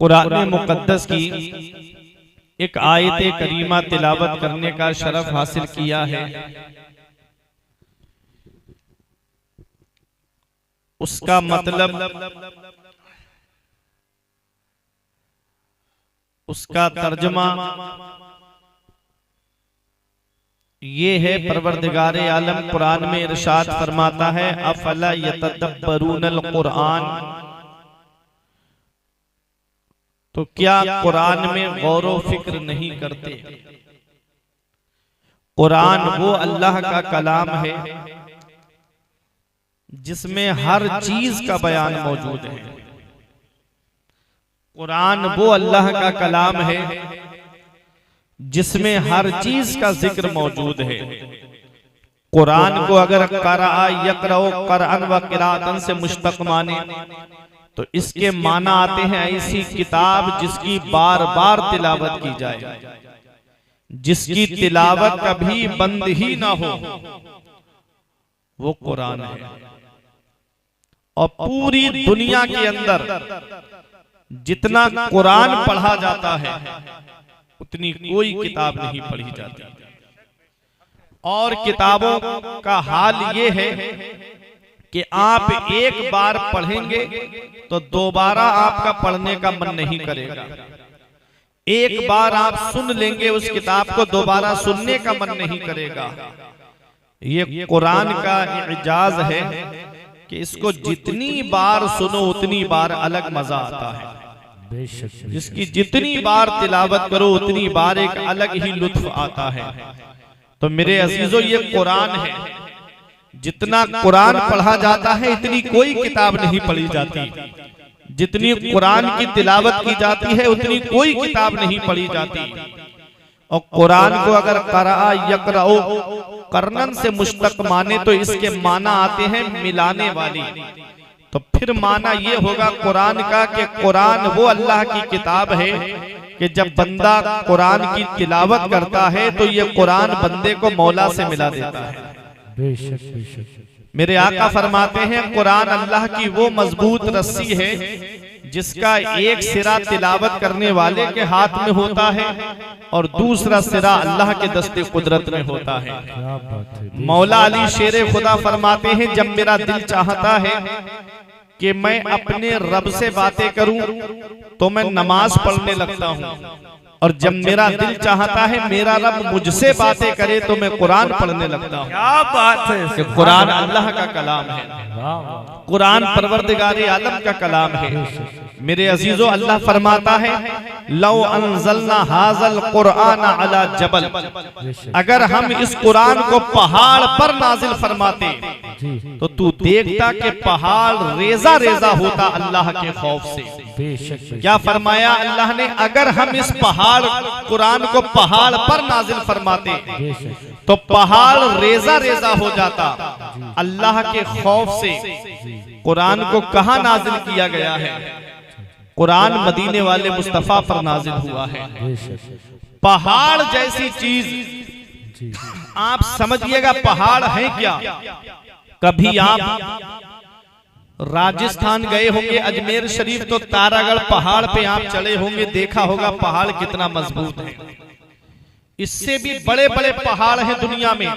कुरान मुकद्दस की एक आयत करीमा तिलावत करने का शरफ हासिल किया है। उसका मतलब, उसका तर्जमा ये है, परवरदिगारे आलम कुरान में इरशाद फरमाता है, अफला यतदब्बरूनल कुरान, तो क्या कुरान में गौर व फिक्र नहीं करते। कुरान वो अल्लाह का कलाम है जिसमें हर चीज का बयान मौजूद है। कुरान वो अल्लाह का कलाम है जिसमें हर चीज का जिक्र मौजूद है। कुरान को अगर क़रा यक़रअ क़रअन व क़िराअतन से मुश्तक़ माने तो इसके माना आते हैं ऐसी किताब जिसकी बार बार तिलावत की जाए, जिसकी तिलावत कभी बंद ही ना हो, वो कुरान है। और पूरी दुनिया के अंदर जितना कुरान पढ़ा जाता है उतनी कोई किताब नहीं पढ़ी जाती। और किताबों का हाल ये है कि आप एक बार पढ़ेंगे तो दोबारा आपका पढ़ने का मन नहीं करेगा। एक बार आप सुन लेंगे उस किताब को, दोबारा सुनने का मन नहीं करेगा। ये कुरान का इजाज है कि इसको जितनी बार सुनो उतनी बार अलग मजा आता है। जिसकी जितनी बार तिलावत करो उतनी बार एक अलग ही लुत्फ आता है। तो मेरे अजीजों, ये कुरान है। जितना कुरान पढ़ा जाता है इतनी कोई किताब नहीं पढ़ी जाती। जितनी कुरान की तिलावत की जाती है उतनी कोई किताब नहीं पढ़ी जाती। और कुरान को अगर क़रा यक़रअ क़रअन से मुश्तक़ माने तो इसके माना आते हैं मिलाने वाली। तो फिर माना ये होगा कुरान का कि कुरान वो अल्लाह की किताब है कि जब बंदा कुरान की तिलावत करता है तो ये कुरान बंदे को मौला से मिला देता है। मेरे आका फरमाते हैं कुरान अल्लाह की वो मजबूत रस्सी है जिसका एक सिरा तिलावत करने वाले के हाथ में होता है और दूसरा सिरा अल्लाह के दस्ते कुदरत में होता है। मौला अली शेरे खुदा फरमाते हैं, जब मेरा दिल चाहता है कि मैं अपने रब से बातें करूं तो मैं नमाज पढ़ने लगता हूं, और जब मेरा दिल चाहता है मेरा रब मुझसे बातें करे तो मैं कुरान पढ़ने लगता हूँ। क्या बात है कि कुरान अल्लाह का कलाम है, कुरान परवरदिगारे आलम का कलाम है। मेरे अजीजों, अल्लाह फरमाता है, लौ अंज़लना हाज़ल कुरान अला जबल, अगर हम इस कुरान को पहाड़ पर नाजिल फरमाते तो तू देखता कि पहाड़ रेजा रेजा होता अल्लाह के खौफ से। क्या फरमाया अल्लाह ने, अगर हम इस पहाड़ कुरान को पहाड़ पर नाजिल फरमाते तो पहाड़ रेजा रेजा हो जाता अल्लाह के खौफ से। कुरान को कहाँ नाजिल किया गया है? कुरान मदीने वाले मुस्तफा पर नाजिल हुआ है। पहाड़ जैसी चीज आप समझिएगा, पहाड़ है क्या? कभी आप राजस्थान गए होंगे, अजमेर शरीफ, तो तारागढ़ पहाड़ पे आप चढ़े होंगे, देखा होगा पहाड़ कितना मजबूत है। इससे भी बड़े बड़े पहाड़ हैं दुनिया में,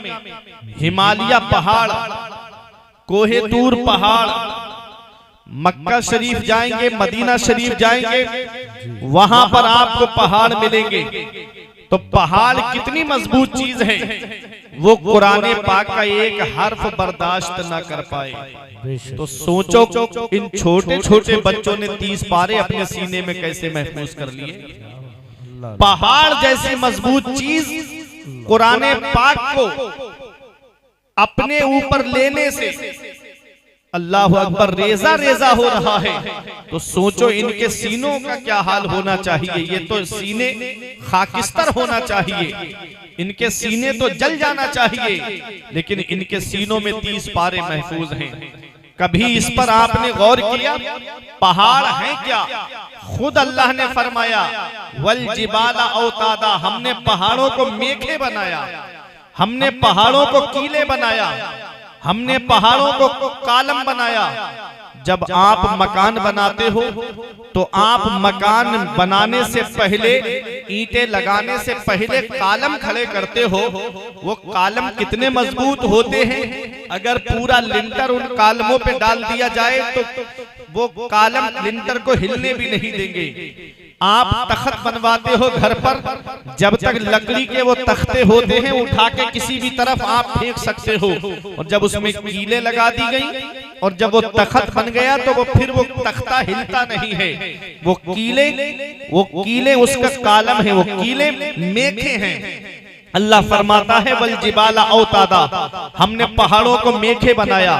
हिमालय पहाड़, कोहे तूर पहाड़। मक्का शरीफ जाएंगे, मदीना शरीफ जाएंगे, वहां पर आपको पहाड़ मिलेंगे। तो पहाड़ कितनी मजबूत चीज है, वो कुरान पाक का एक हर्फ बर्दाश्त ना कर पाए। तो सोचो इन छोटे छोटे बच्चों ने 30 पारे अपने सीने में कैसे महफूज कर लिए। पहाड़ जैसी मजबूत चीज कुरान पाक को अपने ऊपर लेने से अल्लाह अकबर रेजा रेजा हो रहा है। तो सोचो इनके सीनों का क्या हाल होना चाहिए। ये तो सीने खाकिस्तर होना चाहिए, इनके सीने तो जल जाना चाहिए, लेकिन इनके सीनों में 30 पारे महफूज हैं। कभी इस पर आपने गौर किया पहाड़ है क्या? खुद अल्लाह ने फरमाया, वल जिबाला औतादा, हमने पहाड़ों को मेखे बनाया, हमने पहाड़ों को कीले बनाया, हमने पहाड़ों को कालम बनाया। जब आप मकान बनाते हो तो आप मकान बनाने से पहले, ईंटें लगाने से पहले कालम खड़े करते हो। वो कालम कितने मजबूत होते हैं, अगर पूरा लिंटर उन कालमों पे डाल दिया जाए तो वो कालम लिंटर को हिलने भी नहीं देंगे। आप तख्त बनवाते हो घर पर, जब तक लकड़ी के वो तख्ते होते हैं उठा के किसी भी तरफ आप फेंक सकते हो, और जब उसमें कीलें लगा दी गई और जब वो तख्त बन गया तो वो फिर वो तख्ता हिलता नहीं है। वो कीले उसका कालम है, वो कीले मेखे हैं। अल्लाह फरमाता है वल जिबाला औतादा, हमने पहाड़ों को मेखे बनाया।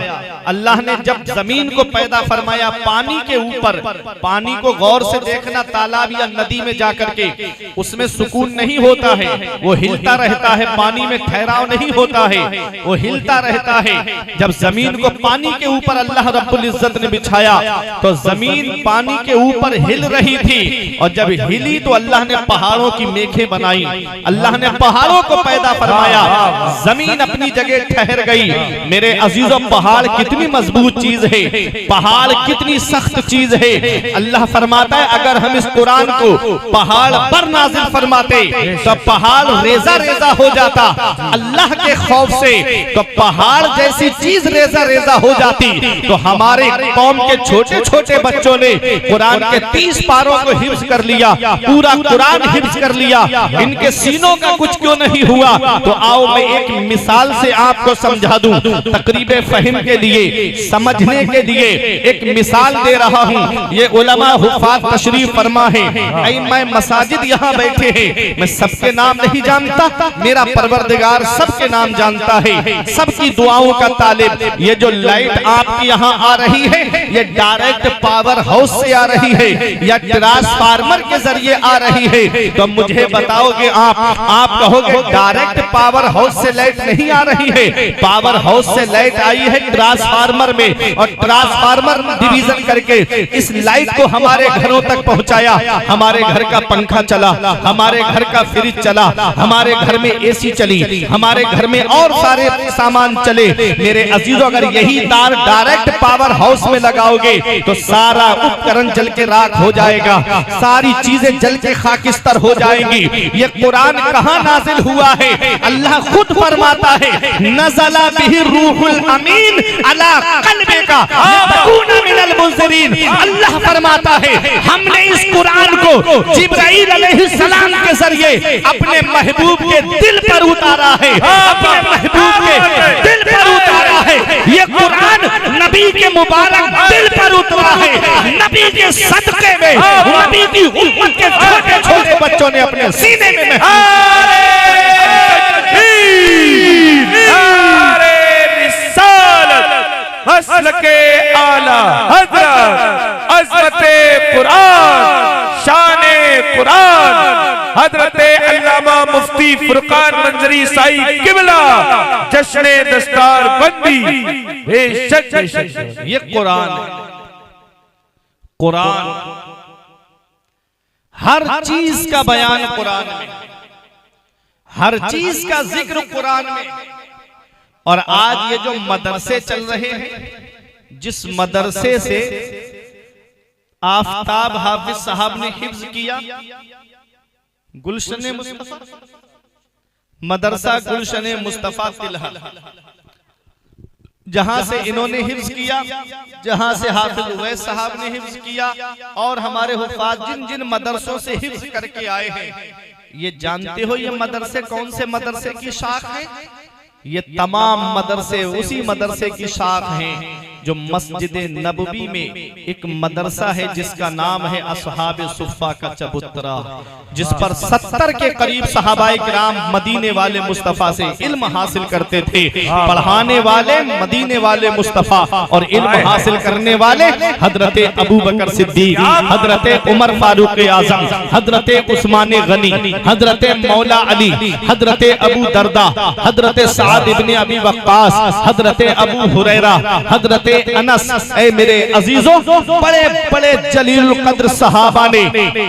अल्लाह ने जब जमीन को पैदा फरमाया पानी के ऊपर, पानी को गौर से देखना, तालाब या नदी में जाकर के, उसमें सुकून नहीं होता है, वो हिलता रहता है, पानी में ठहराव नहीं होता है, वो हिलता रहता है। जब जमीन को पानी के ऊपर अल्लाह रब्बुल इज्जत ने बिछाया तो जमीन पानी के ऊपर हिल रही थी, और जब हिली तो अल्लाह ने पहाड़ों की मेखे बनाई। अल्लाह ने पहाड़ों को पैदा फरमाया, जमीन अपनी जगह ठहर गई। मेरे अजीजों, पहाड़ कितनी मजबूत चीज है, पहाड़ कितनी सख्त चीज है। अल्लाह फरमाता है अगर हम इस कुरान को पहाड़ पर नाजिल फरमाते तो पहाड़ रेजा रेजा हो जाता। अल्लाह के खौफ से तो पहाड़ जैसी चीज रेजा रेजा हो जाती। तो हमारे कौम के छोटे छोटे बच्चों ने कुरान के 30 पारों को हिफ्ज कर लिया, पूरा कुरान हिफ्ज कर लिया, इनके सीनों का कुछ क्यों नहीं हुआ? तो आओ मैं एक मिसाल से आपको समझा दूं, तकरीबे फहिम के लिए, समझने के लिए एक मिसाल दे रहा हूं। ये उलमा हुफ़ाज़ तशरीफ फरमा है, मैं मसाजिद यहाँ बैठे हैं, मैं सबके नाम नहीं जानता, मेरा परवरदिगार सबके नाम जानता है, सबकी दुआओं का तालिब। ये जो लाइट आपकी यहाँ आ रही है ये डायरेक्ट पावर हाउस से आ रही है या ट्रांसफार्मर के जरिए आ रही है? तो मुझे बताओगे आप कहोगे डायरेक्ट पावर हाउस से लाइट नहीं आ रही है, पावर हाउस से लाइट आई है ट्रांसफार्मर में, और ट्रांसफार्मर डिवीजन करके इस लाइट को हमारे घरों तक पहुंचाया। हमारे घर का पंखा चला, हमारे घर का फ्रिज चला, हमारे घर में एसी चली, हमारे घर में और सारे सामान चले। मेरे अजीजों, अगर यही तार डायरेक्ट पावर हाउस में लगाओगे तो सारा उपकरण जल के राख हो जाएगा, सारी चीजें जल के खाकिस्तर हो जाएंगी। ये कुरान कहां नाजिल हुआ है? अल्लाह खुद फरमाता है नज़ला बिही रूहुल अमीन अला क़ल्बिका लितकूना मिनल मुंज़िरीन। अल्लाह फरमाता है हमने इस कुरान को जिब्राइल अलैहिस्सलाम के जरिए अपने महबूब के दिल पर उतारा है, अपने महबूब के दिल पर उतारा है। ये कुरान नबी के मुबारक दिल पर उतरा है, नबी के सदके में नबी की उम्मत के छोटे छोटे बच्चों ने अपने सीने में मसलके आला हज़रत अज़मते कुरान शाने कुरान हज़रते अल्लामा मुफ्ती फुरकान मंजरी साई किबला जश्ने दस्तार बंदी। बेशक ये कुरान हर चीज का बयान कुरान में, हर चीज का जिक्र कुरान में। और आज ये जो मदरसे चल रहे हैं, जिस मदरसे से आफताब हाफिज साहब ने हिफ्ज किया, गुलशने मुस्तफा, मदरसा गुलशने मुस्तफा तिलहा, जहां से इन्होंने हिफ्ज किया, जहां से हाफिज उवैस साहब ने हिफ्ज किया, और हमारे हुफ़ाज़ जिन जिन मदरसों से हिफ्ज करके आए हैं, ये जानते हो ये मदरसे कौन से मदरसे की शाख है? ये तमाम मदरसे उसी मदरसे की शाख हैं जो मस्जिद नबवी में एक मदरसा है जिसका नाम है अस्हाबे सुफ़ा का चबूतरा, जिस पर 70 के करीब सहाबाए किराम मदीने वाले मुस्तफ़ा से इल्म हासिल करते थे। पढ़ाने वाले मदीने वाले मुस्तफ़ा और इल्म हासिल करने वाले हजरत अबू बकर सिद्दीक, हजरत उमर फारूक आज़म, हजरत उस्मान गनी, हजरत मौला अली, हजरत अबू दरदा, हजरत साद इब्ने अबी वक्कास, हजरत अबू हुरैरा, हजरत अनस, ऐ मेरे अजीजों, बड़े बड़े जलील कद्र सहाबा ने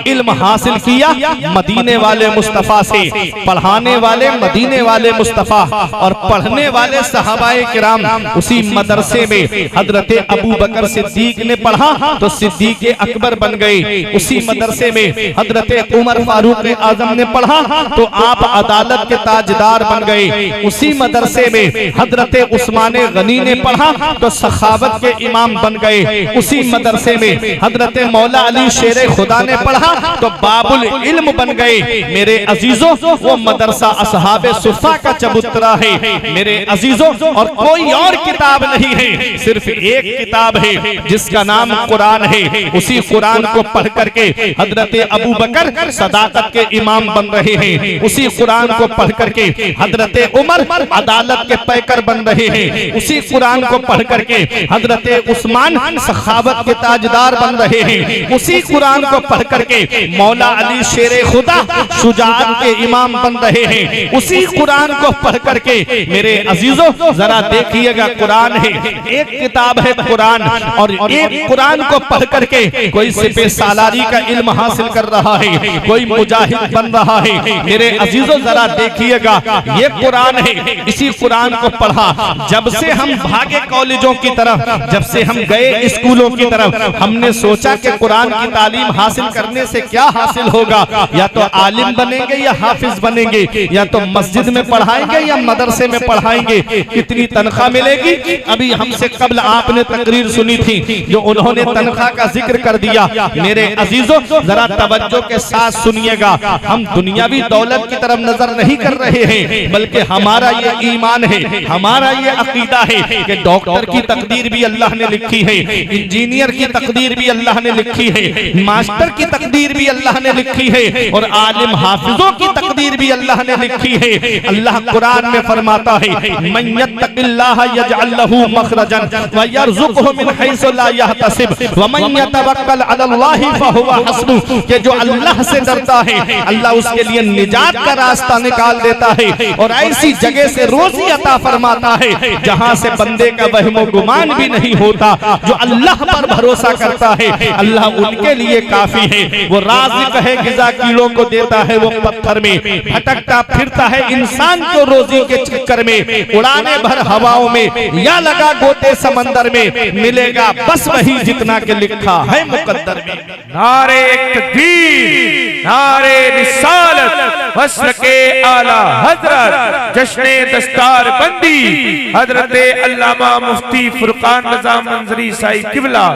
इल्म हासिल किया मदीने वाले मुस्तफा से, पढ़ाने वाले मदीने वाले मुस्तफा और पढ़ने वाले सहाबाए किराम उसी मदरसे में हजरत अबू बकर सिद्दीक ने पढ़ा तो सिद्दीक अकबर बन गए, उसी मदरसे में हजरत उमर फारूक आजम ने पढ़ा तो आप अदालत के ताजदार बन गए, उसी मदरसे में हजरत उस्मान गनी ने पढ़ा तो सखावत के इमाम बन गए, उसी मदरसे में हजरत मौला अली शेर खुदा ने पढ़ा तो बाबुल इल्म बन गए। मेरे अजीजों, वो मदरसा असहाबे सुफ़ा का चबूतरा है मेरे अजीजों, और कोई और किताब नहीं है, सिर्फ एक किताब है जिसका नाम कुरान है। उसी कुरान को पढ़ करके हजरत अबू बकर सदाकत के इमाम बन रहे हैं, उसी कुरान को पढ़ करके हजरत उमर अदालत के पैकर बन रहे हैं, उसी कुरान को पढ़ करके हजरत उस्मान सखावत के ताजदार बन रहे हैं, उसी कुरान को पढ़ करके मौला अली शेर खुदा शुजाअत के इमाम बन रहे हैं, उसी कुरान को पढ़ करके मेरे अजीजों जरा देखिएगा, कुरान है, एक किताब है कुरान, और एक कुरान को पढ़ करके कोई सिपे सालारी का इल्म हासिल कर रहा है, कोई मुजाहिद बन रहा है। मेरे अजीजों जरा देखिएगा, ये कुरान है, इसी कुरान को पढ़ा। जब से हम भागे कॉलेजों की तरफ, जब से हम गए स्कूलों की तरफ, हमने सोचा कि कुरान की तालीम हासिल करने से क्या हासिल होगा, या तो आलिम बनेंगे या हाफिज बनेंगे, या तो मस्जिद में पढ़ाएंगे या मदरसे में पढ़ाएंगे, कितनी तनख्वाह मिलेगी। अभी हमसे कबल आपने तकरीर सुनी थी जो उन्होंने तनख्वाह का जिक्र कर दिया। मेरे अजीजों जरा तवज्जो के साथ सुनिएगा, हम दुनियावी दौलत की तरफ नजर नहीं कर रहे हैं, बल्कि हमारा ये ईमान है, हमारा ये अकीदा है कि डॉक्टर की तकदीर भी अल्लाह ने लिखी है, इंजीनियर की तकदीर भी अल्लाह ने लिखी है, मास्टर की तकदीर भी अल्लाह ने लिखी है, और आलिम हाफिजों की तकदीर भी अल्लाह ने लिखी है। अल्लाह कुरान में फरमाता है, मन यत्तकिल्लाह यजअल लहू मखरजन व यरज़ुक़हु मिन हैसु ला यहतसिब व मन यतवक्कल अलल्लाहि फहुवा हस्बुह, कि जो अल्लाह से डरता है अल्लाह उसके लिए निजात का रास्ता निकाल देता है, और ऐसी जगह से रोजी अता फरमाता है जहां से बंदे का वहमो गुमान भी नहीं होता। जो अल्लाह पर भरोसा करता है अल्लाह उनके लिए काफी है। वो राज़िक है, गिज़ा कीड़ों को देता है, वो पत्थर में भटकता फिरता है इंसान को रोजी के चक्कर में, उड़ाने भर हवाओं में या लगा गोते समंदर में, मिलेगा बस वही जितना के लिखा है मुकद्दर में। नारे तकबीर, नारे रिसालत, वस्ल के आला हजरत, जश्ने दस्तार बंदी हजरत अल्लामा मुफ्ती फुरकान रज़ा मंजरी साहिब किबला।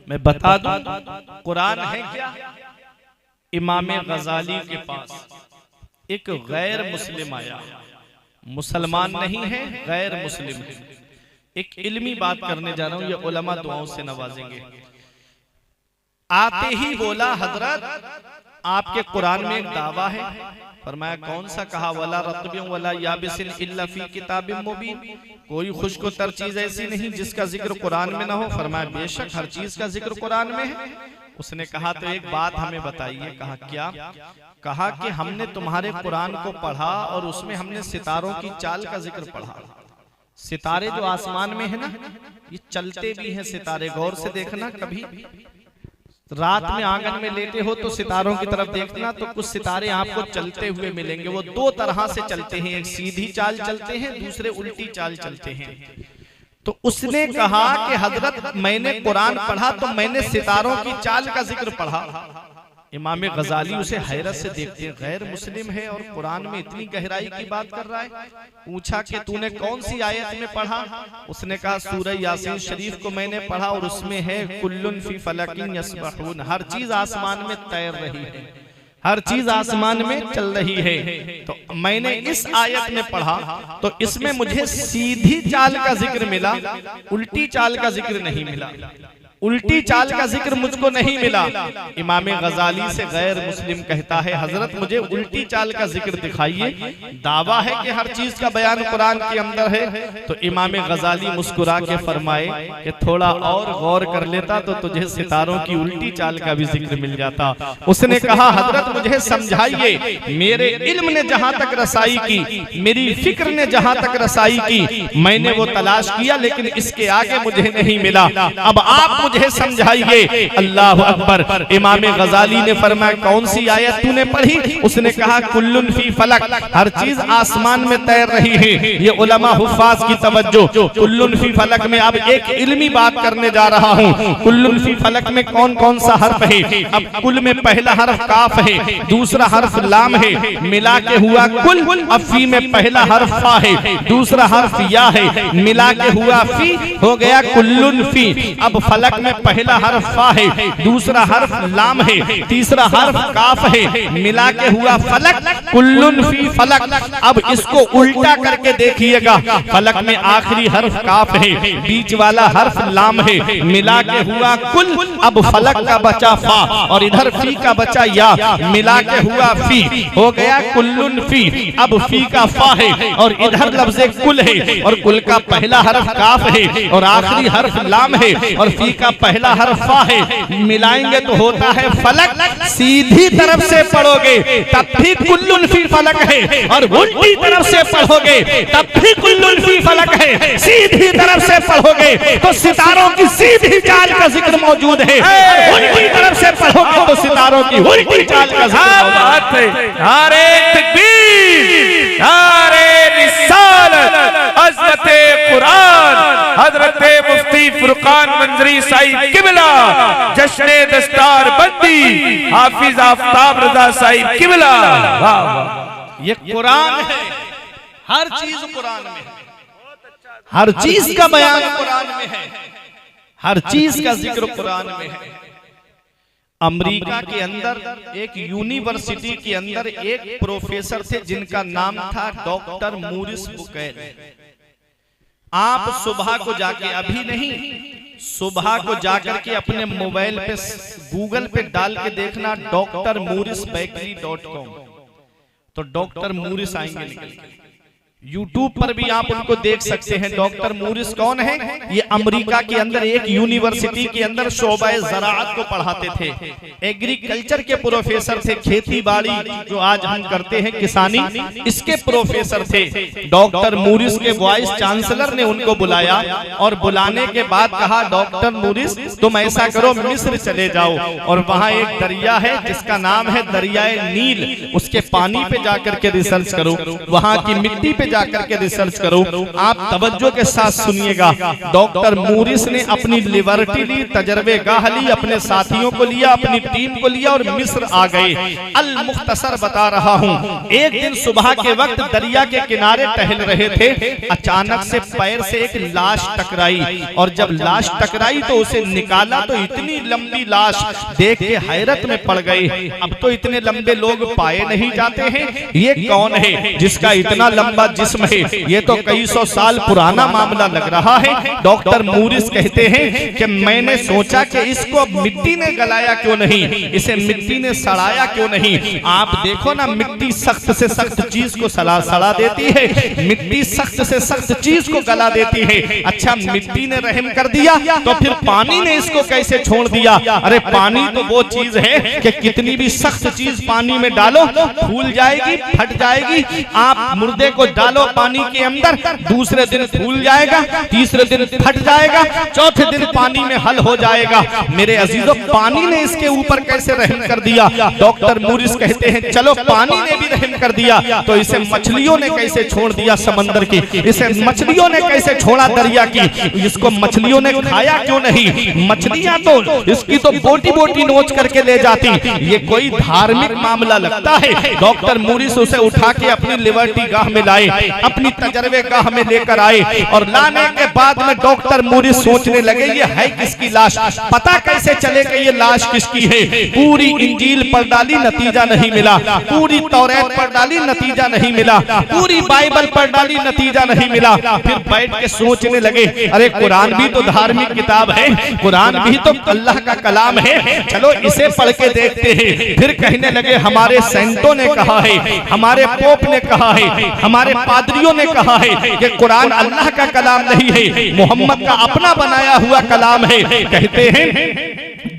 मैं बता दूं कुरान है क्या। इमाम गजाली के पास एक गैर मुस्लिम आया, मुसलमान नहीं है, गैर मुस्लिम है। एक इल्मी बात करने जा रहा हूं, ये उलमा दुआओं से नवाजेंगे। आते ही बोला, हजरत आपके कुरान में एक दावा है। फरमाया कौन सा? कहा वला रत्बिन वला याबिसिन इल्ला फी किताबिम मुबीन, कोई खुश्क-तर चीज ऐसी नहीं जिसका जिक्र कुरान में ना हो। फरमाया बेशक हर चीज का जिक्र कुरान में है। उसने कहा तो एक बात हमें बताइए। कहा क्या? कहा कि हमने तुम्हारे कुरान को पढ़ा और उसमें हमने सितारों की चाल का जिक्र पढ़ा। सितारे जो आसमान में है ना, ये चलते भी हैं सितारे। गौर से देखना, कभी रात में आंगन में लेटे हो तो सितारों की तरफ देखना, तो कुछ सितारे आपको चलते हुए मिलेंगे। वो दो तरह से चलते हैं, एक सीधी चाल चलते हैं, दूसरे उल्टी चाल चलते हैं। तो उसने कहा कि हजरत मैंने कुरान पढ़ा तो मैंने सितारों की चाल का जिक्र पढ़ा। इमाम गजाली उसे हैरत से देखते हैं, गैर मुस्लिम है और कुरान में इतनी गहराई की बात कर रहा है। पूछा कि तूने कौन सी आयत में पढ़ा? उसने कहा सूरह यासीन शरीफ को मैंने पढ़ा और उसमें है कुल्लुन फी फलकिन यस्बहून, हर चीज आसमान में तैर रही है, हर चीज आसमान में चल रही है। तो मैंने इस आयत में पढ़ा तो इसमें मुझे सीधी चाल का जिक्र मिला, उल्टी चाल का जिक्र नहीं मिला। उल्टी चाल का जिक्र मुझको नहीं मिला। इमाम गजाली से गैर मुस्लिम कहता है हजरत मुझे उल्टी चाल का जिक्र दिखाइए, दावा है कि हर चीज का बयान कुरान के अंदर है। तो इमाम गजाली मुस्कुरा के फरमाए कि थोड़ा और गौर कर लेता तो तुझे सितारों की उल्टी चाल का भी जिक्र मिल जाता। उसने कहा हजरत मुझे समझाइए, मेरे इल्म ने जहां तक रसाई की, मेरी फिक्र ने जहां तक रसाई की, मैंने वो तलाश किया लेकिन इसके आगे मुझे नहीं मिला। अब आप मुझे समझाइए। अल्लाह अकबर। इमाम गजाली ने फरमाया कौन सी आयत तूने पढ़ी? उसने कहा कुल्लुन फी फलक, हर चीज आसमान में तैर रही है। ये उलमा हुफ्फाज की तवज्जो। कुल्लुन फी फलक में अब एक इल्मी बात करने जा रहा हूँ। कुल्लुन फी फलक में कौन कौन सा हर्फ है? अब कुल में पहला हर्फ काफ है, दूसरा हर्फ लाम है, मिला के हुआ कुल। अब फी में पहला हर्फ फा है, दूसरा हर्फ या है, मिला के हुआ फी, हो गया कुल्लुन फी। अब फलक में पहला हर्फ फा है, दूसरा हर्फ लाम है, तीसरा हर्फ काफ है, मिला के हुआ फलक, कुल्लुन फी फलक। अब इसको उल्टा करके देखिएगा, फलक में आखिरी हर्फ काफ है, बीच वाला हर्फ लाम है, मिला के हुआ कुल। अब फलक का बचा फा और इधर फी का बचा या, मिला के हुआ फी, हो गया कुल्लुन फी। अब फी का फा है और इधर लफ्ज़े कुल है और कुल का पहला हर्फ काफ है और आखिरी हर्फ लाम है और फी का पहला हर्फ फा है, मिलाएंगे तो होता है फलक। सीधी तरफ से पढ़ोगे तब भी कुल्लुन फी फलक है और उल्टी तरफ से पढ़ोगे तब भी कुल्लुन फी फलक है। सीधी तरफ से पढ़ोगे तो सितारों की सीधी चाल का जिक्र मौजूद है, उल्टी तरफ से पढ़ोगे तो सितारों की उल्टी चाल का जिक्र है। नारे तकबीर, नारे रिसालत, अज़मते कुरान, हज़रते मुफ्ती फुरकान मंजरी साहिब किबला, जश्ने दस्तार बंदी हाफिज आफ्ताब रज़ा साहिब किबला। ये कुरान है, हर चीज कुरान में है, हर चीज का बयान कुरान में है, हर चीज का जिक्र कुरान में है। अमेरिका के अंदर एक यूनिवर्सिटी के अंदर एक प्रोफेसर थे जिनका नाम था डॉक्टर मूरिस बुकैल। आप सुबह को जाके, अभी नहीं, सुबह को जाकर के अपने मोबाइल पे गूगल पे डाल के देखना drmorrisbakery.com, तो डॉक्टर मूरिस आएंगे निकल के। यूट्यूब पर भी आप उनको देख सकते हैं। डॉक्टर मूरिस कौन है? ये अमेरिका के अंदर एक यूनिवर्सिटी के अंदर शोबा ज़राअत को पढ़ाते थे, एग्रीकल्चर के प्रोफेसर थे, खेती बाड़ी जो आज हम करते हैं किसानी, इसके प्रोफेसर थे। डॉक्टर मूरिस के वाइस चांसलर ने उनको बुलाया और बुलाने के बाद कहा डॉक्टर मूरिस तुम ऐसा करो मिस्र चले जाओ और वहां एक दरिया है जिसका नाम है दरियाए नील, उसके पानी पे जाकर के रिसर्च करो, वहां की मिट्टी पे जाकर के रिसर्च करो। आप तवज्जो के साथ सुनिएगा। डॉक्टर मूरिस ने अपनी लिबर्टी ली, तजर्बेगाह ली, अपने साथियों को लिया, अपनी टीम को लिया और मिस्र आ गए। अल मुख्तसर बता रहा हूँ, एक दिन सुबह के वक्त दरिया के किनारे टहल रहे थे, अचानक से पैर से एक लाश टकराई और जब लाश टकराई तो उसे निकाला तो इतनी लंबी लाश देख के हैरत में पड़ गए। अब तो इतने लंबे लोग पाए नहीं जाते हैं, ये कौन है जिसका इतना लंबा जिस्म है? ये तो कई सौ साल पुराना मामला लग रहा है। डॉक्टर मूरिस कहते हैं कि मैंने सोचा कि इसको मिट्टी ने गलाया क्यों नहीं, इसे मिट्टी ने सड़ाया क्यों नहीं। आप देखो ना, मिट्टी सख्त से सख्त चीज को सड़ा देती है, मिट्टी सख्त से सख्त चीज को गला देती है। अच्छा, मिट्टी ने रहम कर दिया तो फिर पानी ने इसको कैसे छोड़ दिया? अरे पानी तो वो चीज है कि कितनी भी सख्त चीज पानी में डालो फूल जाएगी, फट जाएगी। आप मुर्दे को डालो पानी के अंदर, दूसरे दिन फूल जाएगा, तीसरे दिन फट जाएगा, चौथे दिन पानी में हल हो जाएगा। मेरे अजीजों, पानी ने इसके ऊपर कैसे रहम कर दिया? डॉक्टर मूरिस कहते हैं चलो पानी ने भी रहम कर दिया तो इसे मछलियों ने कैसे छोड़ दिया समंदर की, इसे मछलियों ने कैसे छोड़ा दरिया की, इसको मछलियों ने खाया क्यों नहीं? मछलियां तो इसकी तो बोटी बोटी नोच करके ले जाती। ये कोई धार्मिक मामला लगता है? डॉक्टर मूरिस उसे उठा के अपनी लिबर्टी गाह में लाए अपनी तजर्बेगाह में लेकर आए और लाने के बाद में डॉक्टर मूरिस सोचने लगे ये है किसकी लाश, पता कैसे चलेगा ये लाश किसकी है। पूरी इंजील पढ़ डाली, नतीजा नहीं मिला। पूरी तौरात पढ़ डाली, नतीजा नहीं मिला। पूरी बाइबल पढ़ डाली, नतीजा नहीं मिला। फिर बैठ के सोचने लगे अरे कुरान भी तो धार्मिक किताब है, कुरान भी तो अल्लाह का कलाम है, चलो इसे पढ़ के देखते हैं। फिर कहने लगे हमारे सेंटों ने कहा है, हमारे पोप ने कहा है, हमारे पादरियों ने कहा है कि कुरान अल्लाह का कलाम नहीं है, मोहम्मद का अपना बनाया हुआ कलाम है। कहते हैं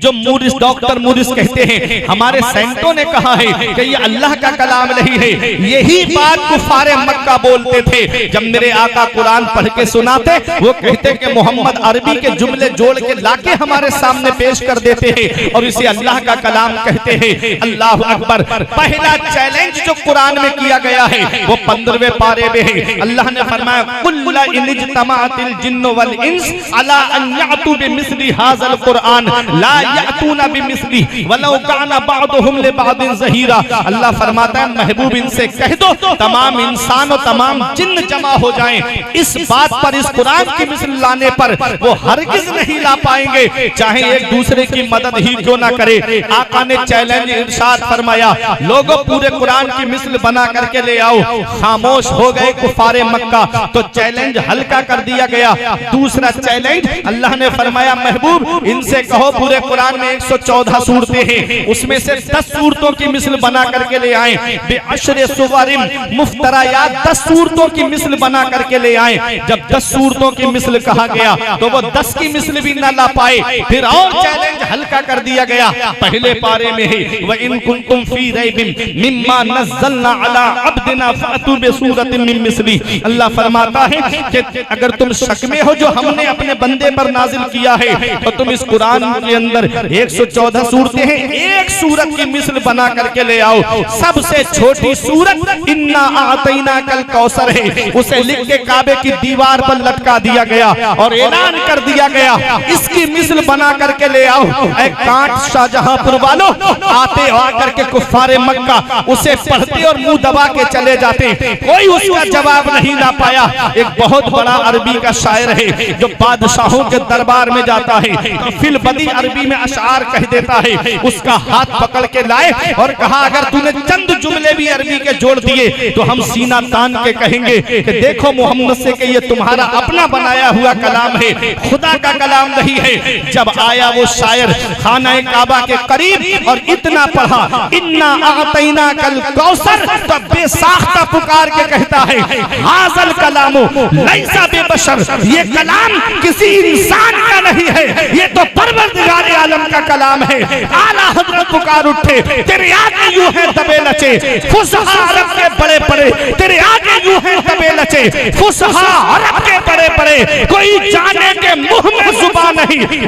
जो मूरिस, डॉक्टर मूरिस कहते हैं हमारे सेंटों ने कहा है कि ये अल्लाह का कलाम नहीं है। यही बात कुफारे मक्का बोलते थे जब मेरे आका कुरान पढ़ के सुनाते, वो कहते कि मोहम्मद अरबी के जुमले जोड़ के लाके हमारे सामने पेश कर देते हैं और इसे अल्लाह का कलाम कहते हैं। अल्लाह अकबर। पहला चैलेंज जो कुरान में किया गया है वो 15वें पारे में है। अल्लाह ने फरमाया कुल इन इज्तमाअतिल जिन्न वल इंस अला अन यअतू बिमिस्ली हाज़ल कुरान ला यातूना बिमिस्ली वलौ काना बादुहुम लिबादिन ज़हीरा। अल्लाह फरमाता है महबूब इनसे कह दो तमाम इंसान और तमाम जिन्न जमा हो जाएं, इस बात पर, इस कुरान की मिसल लाने पर वो हरगिज नहीं ला पाएंगे, चाहे एक दूसरे की मदद ही क्यों ना करे। आका ने चैलेंज इरशाद फरमाया लोगों पूरे कुरान की मिसल बना करके ले आओ। खामोश हो गए कुफारे मक्का, तो चैलेंज हल्का कर दिया गया। दूसरा चैलेंज अल्लाह ने फरमाया महबूब इनसे कहो पूरे कुरान में 114 सूरतें हैं, उसमें से 10 सूरतों की मिसल बना करके ले आए। बेअशरे सुवरिम मुफ्तरायात 10 सूरतों की मिसल बना करके ले आए। जब 10 सूरतों की मिसल कहा गया तो वो 10 की मिसल भी न ला पाए। फिर और चैलेंज हल्का कर दिया गया। पहले पारे में है व इन कुंतुम फी रैबिन मिम्मा नज़्ज़लना अला अब्दिना फअतू बिसूरतिन मिन मिस्ली। अल्लाह फरमाता है कि अगर तुम शक में हो जो हमने अपने बंदे पर नाजिल किया है तो तुम इस कुरान के अंदर 114 सूरतें हैं, एक सूरत की मिसल बना करके ले आओ। सबसे छोटी सूरत इन्ना आतैना कल कौसर है, उसे लिख के काबे की दीवार पर लटका दिया गया और ऐलान कर दिया गया इसकी मिसल बना करके ले आओ। एक कांट शाहजहांपुर वालों आते आकर के कुफारे मक्का उसे पढ़ते और मुंह दबा के चले जाते, कोई उसका जवाब नहीं ला पाया। एक बहुत बड़ा अरबी का शायर है जो बादशाहों के दरबार में जाता है तो फिल बदी अरबी में अशार कह देता है, उसका हाथ पकड़ के लाए और कहा अगर तूने चंद जुमले भी अरबी के जोड़ दिए तो हम सीना तान के कहेंगे कि देखो मोहम्मद से कि ये तुम्हारा अपना बनाया हुआ कलाम है, खुदा का कलाम नहीं है। जब आया वो शायर खाना काबा के करीब और इतना पढ़ा इन्ना आतैना कल कौसर, तब बेसाख्ता पुकार के कहता है हाज़ल कलामो लैसा बेबशर, ये कलाम किसी इंसान का नहीं है, ये तो परवरदिगार आलम का कलाम है। आला हज़रत पुकार उठे तेरे आगे यूं है दबे लचे फुसहा अरब के बड़े बड़े, तेरे आगे यूं है दबे लचे फुसहा अरब के बड़े बड़े, कोई जाने के मुंह में जुबान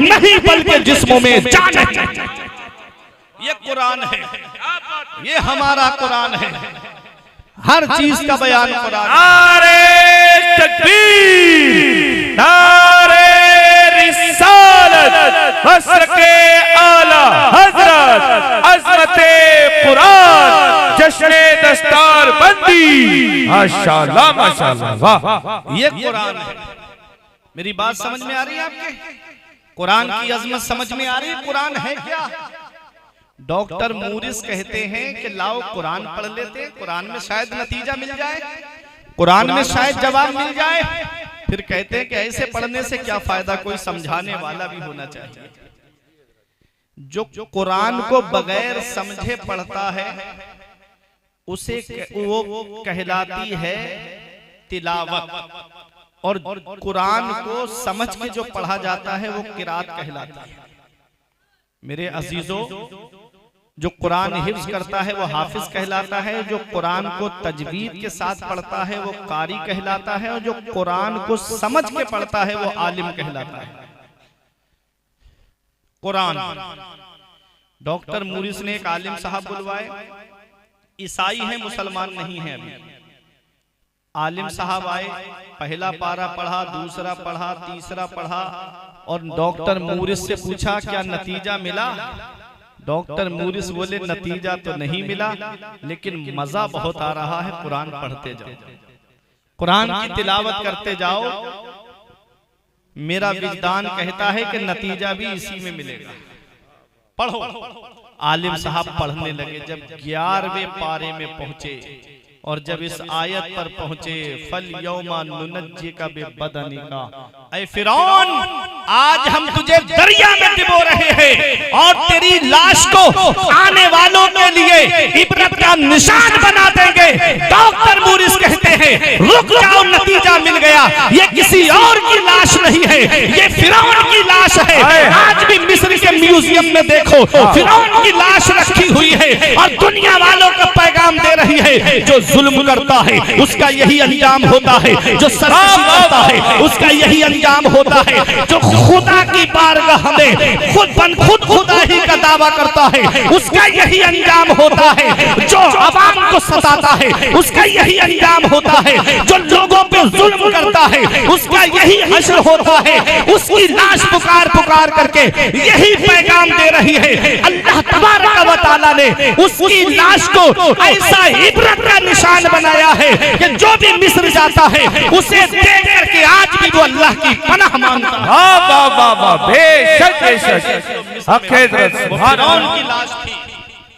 नहीं बल्कि जिस्मों में जान है। ये कुरान है, ये हमारा कुरान है, हर चीज का बयान कुरान। नारे तकबीर, नारे रिसालत, हज़रते आला हज़रत अज़मते कुरान, जश्ने दस्तार बंदी। माशाअल्लाह माशाअल्लाह, वाह। ये कुरान है। मेरी बात समझ में आ रही है आपके? कुरान की अजमत समझ में आ रही है? कुरान है क्या? डॉक्टर मूरिस कहते हैं कि लाओ कुरान पढ़ लेते, कुरान में शायद नतीजा मिल जाए, कुरान में शायद जवाब मिल जाए। फिर कहते हैं कि ऐसे पढ़ने से क्या फायदा, कोई समझाने वाला भी होना चाहिए। जो कुरान को बगैर समझे पढ़ता है उसे वो कहलाती है तिलावत, और कुरान को समझ के जो पढ़ा जाता है वो किरात कहलाता है। मेरे अजीजों, जो कुरान हिफ्ज करता है वो हाफिज कहलाता है, जो कुरान को तजवीद के साथ पढ़ता है वो कारी कहलाता है, और जो कुरान को समझ के पढ़ता है वो आलिम कहलाता है। कुरान, डॉक्टर मूरिस ने एक आलिम साहब बुलवाए, ईसाई है, मुसलमान नहीं है। अभी आलिम साहब आए, पहला पारा पढ़ा, दूसरा पढ़ा, तीसरा पढ़ा, और डॉक्टर मूरिस से पूछा क्या नतीजा मिला? डॉक्टर मूरिस बोले नतीजा तो नहीं मिला, लेकिन मजा बहुत आ रहा है, कुरान पढ़ते जाओ। कुरान की तिलावत करते जाओ, मेरा विजदान कहता है कि नतीजा भी इसी में मिलेगा। पढ़ो। आलिम साहब पढ़ने लगे, जब 11वें पारे में पहुंचे और जब इस आयत पर पहुंचे, फल यौमा नुनज्जी का बेबदनी का, ऐ फिरौन आज हम तुझे दरिया में डुबो रहे हैं और तेरी लाश को आने वालों के लिए इबरत का निशान बना देंगे। डॉक्टर मूरिस कहते हैं रुक जाओ, नतीजा मिल गया, ये किसी और की लाश नहीं है, ये फिरौन की लाश है। आज भी मिस्र के म्यूजियम में देखो फिरौन की लाश रखी हुई है और दुनिया वालों को पैगाम दे रही है, जो जुल्म करता है उसका यही अंजाम होता है, जो सरकशी करता है उसका यही अंजाम होता है, जो खुदा की बारगाह में खुद खुदा ही का दावा करता है उसका यही अंजाम होता है, जो अवाम को सताता है उसका यही अंजाम होता है, जो लोगों पे जुल्म करता है उसका यही हश्र होता है। उसकी लाश पुकार पुकार करके यही पैगाम दे रही है। अल्लाह तबारक व तआला ने उसकी लाश को ऐसा इबरत का निशान बनाया है कि जो भी मिस्र जाता है उसे देख करके आज भी वो अल्लाह की पनाह मांगता है। वाह वाह वाह वाह, बेशक बेशक। फिरौन की लाश थी,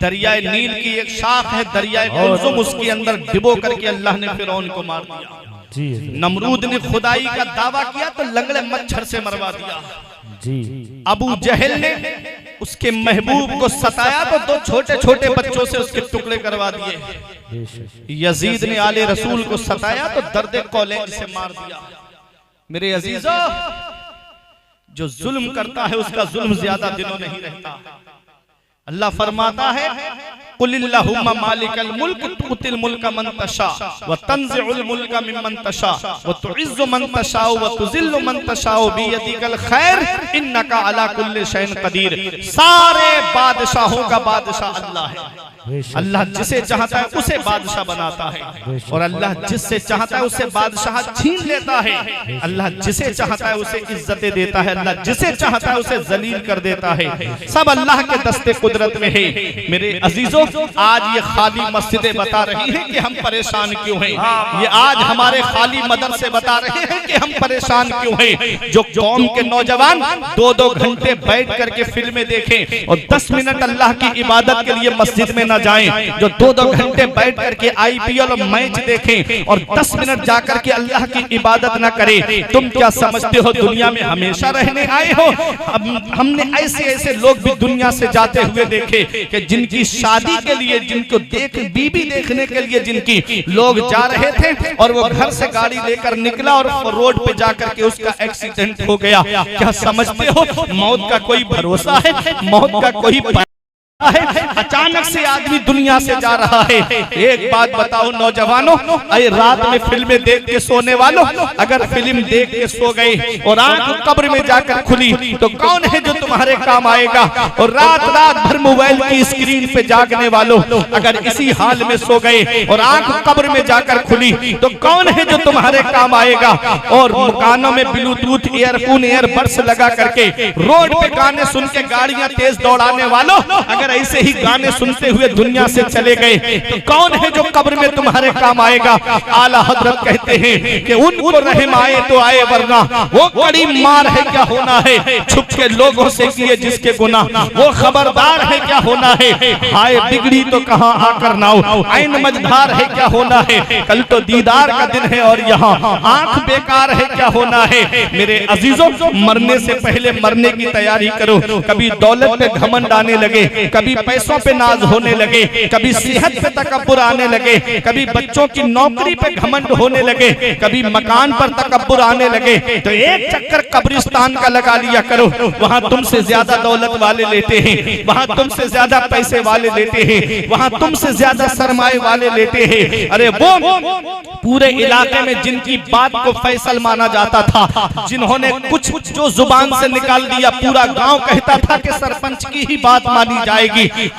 दरियाए नील की एक शाख है दरियाए कुलजुम, उसके अंदर डिबो करके अल्लाह ने फिरौन को मार दिया। नमरूद ने खुदाई का दावा किया तो लंगड़े मच्छर से मरवा दिया। अबू जहल ने उसके महबूब को सताया तो 2 छोटे छोटे बच्चों से उसके टुकड़े करवा दिए। यजीद ने आले रसूल को सताया तो दर्द कौलेज से मार दिया। मेरे अजीजों, जो जुल्म करता है उसका जुल्म ज्यादा दिनों नहीं रहता। अल्लाह फरमाता है कुलिल्लाहुम्मा मालिकल मुल्क तुतिल मुल्का मन तशा व तंज़िउल मुल्का मिम्मन तशा व तुइज़्ज़ु मन तशा व तुज़िल्लु मन तशा बियदिकल खैर इन्नका अला कुल्लि शैइन कदीर। सारे बादशाहों का बादशाह अल्लाह है। अल्लाह जिसे चाहता है उसे बादशाह बनाता है और अल्लाह जिससे चाहता है उसे बादशाह छीन लेता है। अल्लाह जिसे चाहता है उसे इज्जतें देता है, अल्लाह जिसे चाहता है उसे जलील कर देता है। सब अल्लाह के दस्ते कुदरत में है। मेरे अजीजों, आज ये खाली मस्जिदें बता रही हैं कि हम परेशान क्यों हैं। ये आज हमारे खाली मदरसे बता रहे हैं कि हम परेशान क्यों हैं। जो कौम के नौजवान 2-2 घंटे बैठ करके फिल्में देखें और 10 मिनट अल्लाह की इबादत के लिए मस्जिद में न जाएं, जो 2-2 घंटे बैठ करके IPL और मैच देखें और 10 मिनट जाकर के अल्लाह की इबादत न करें, तुम क्या समझते हो दुनिया में हमेशा रहने आए हो? अब हमने ऐसे ऐसे लोग भी दुनिया से जाते हुए देखे कि जिनकी शादी के लिए, जिनको बीबी देखने के लिए जिनकी लोग जा रहे थे और वो घर से गाड़ी लेकर निकला और रोड पे जाकर के उसका एक्सीडेंट हो गया। क्या समझते हो मौत का कोई भरोसा है? मौत का कोई अचानक से आदमी दुनिया से जा रहा है। एक बात बताओ नौजवानों, अरे रात में फिल्में देख के सोने वालों, अगर फिल्म देख के सो गए और आंख कब्र में जाकर खुली तो कौन है जो तुम्हारे काम आएगा? और रात रात भर मोबाइल की स्क्रीन पे जागने वालों, अगर इसी हाल में सो गए और आंख कब्र में जाकर खुली तो कौन है जो तुम्हारे काम आएगा? और कानों में ब्लूटूथ ईयरफोन ईयरबड्स लगा करके रोड पे गाने सुन के गाड़ियां तेज दौड़ाने वालों, अगर ऐसे ही गाने सुनते हुए दुनिया से चले गए तो कौन है जो कब्र में तुम्हारे काम आएगा? आला हजरत कहते हैं कि उनको रहम आए तो आए, वरना वो कड़ी मार है क्या होना है। छुप के लोगों से किए जिसके गुनाह, वो खबरदार है क्या होना है। हाय बिगड़ी तो कहां आकर नाओ, आइन मझधार है क्या होना है। कल तो दीदार का दिन है और यहाँ आंख बेकार है क्या होना है। मेरे अजीजों, मरने से पहले मरने की तैयारी करो। कभी दौलत पे घमंड आने लगे, कभी पैसों पे नाज होने लगे, कभी सेहत पे तकब्बुर आने लगे, कभी बच्चों की नौकरी पे घमंड होने लगे, कभी मकान पर तकब्बुर आने लगे, तो एक चक्कर कब्रिस्तान का लगा लिया करो। वहां तुमसे ज्यादा दौलत वाले लेते हैं, वहां तुमसे ज्यादा पैसे वाले लेते हैं, वहां तुमसे ज्यादा सरमाए वाले लेते हैं। अरे वो पूरे इलाके में जिनकी बात को फैसल माना जाता था, जिन्होंने कुछ जो जुबान से निकाल दिया, पूरा गांव कहता था कि सरपंच की ही बात मानी जाएगी।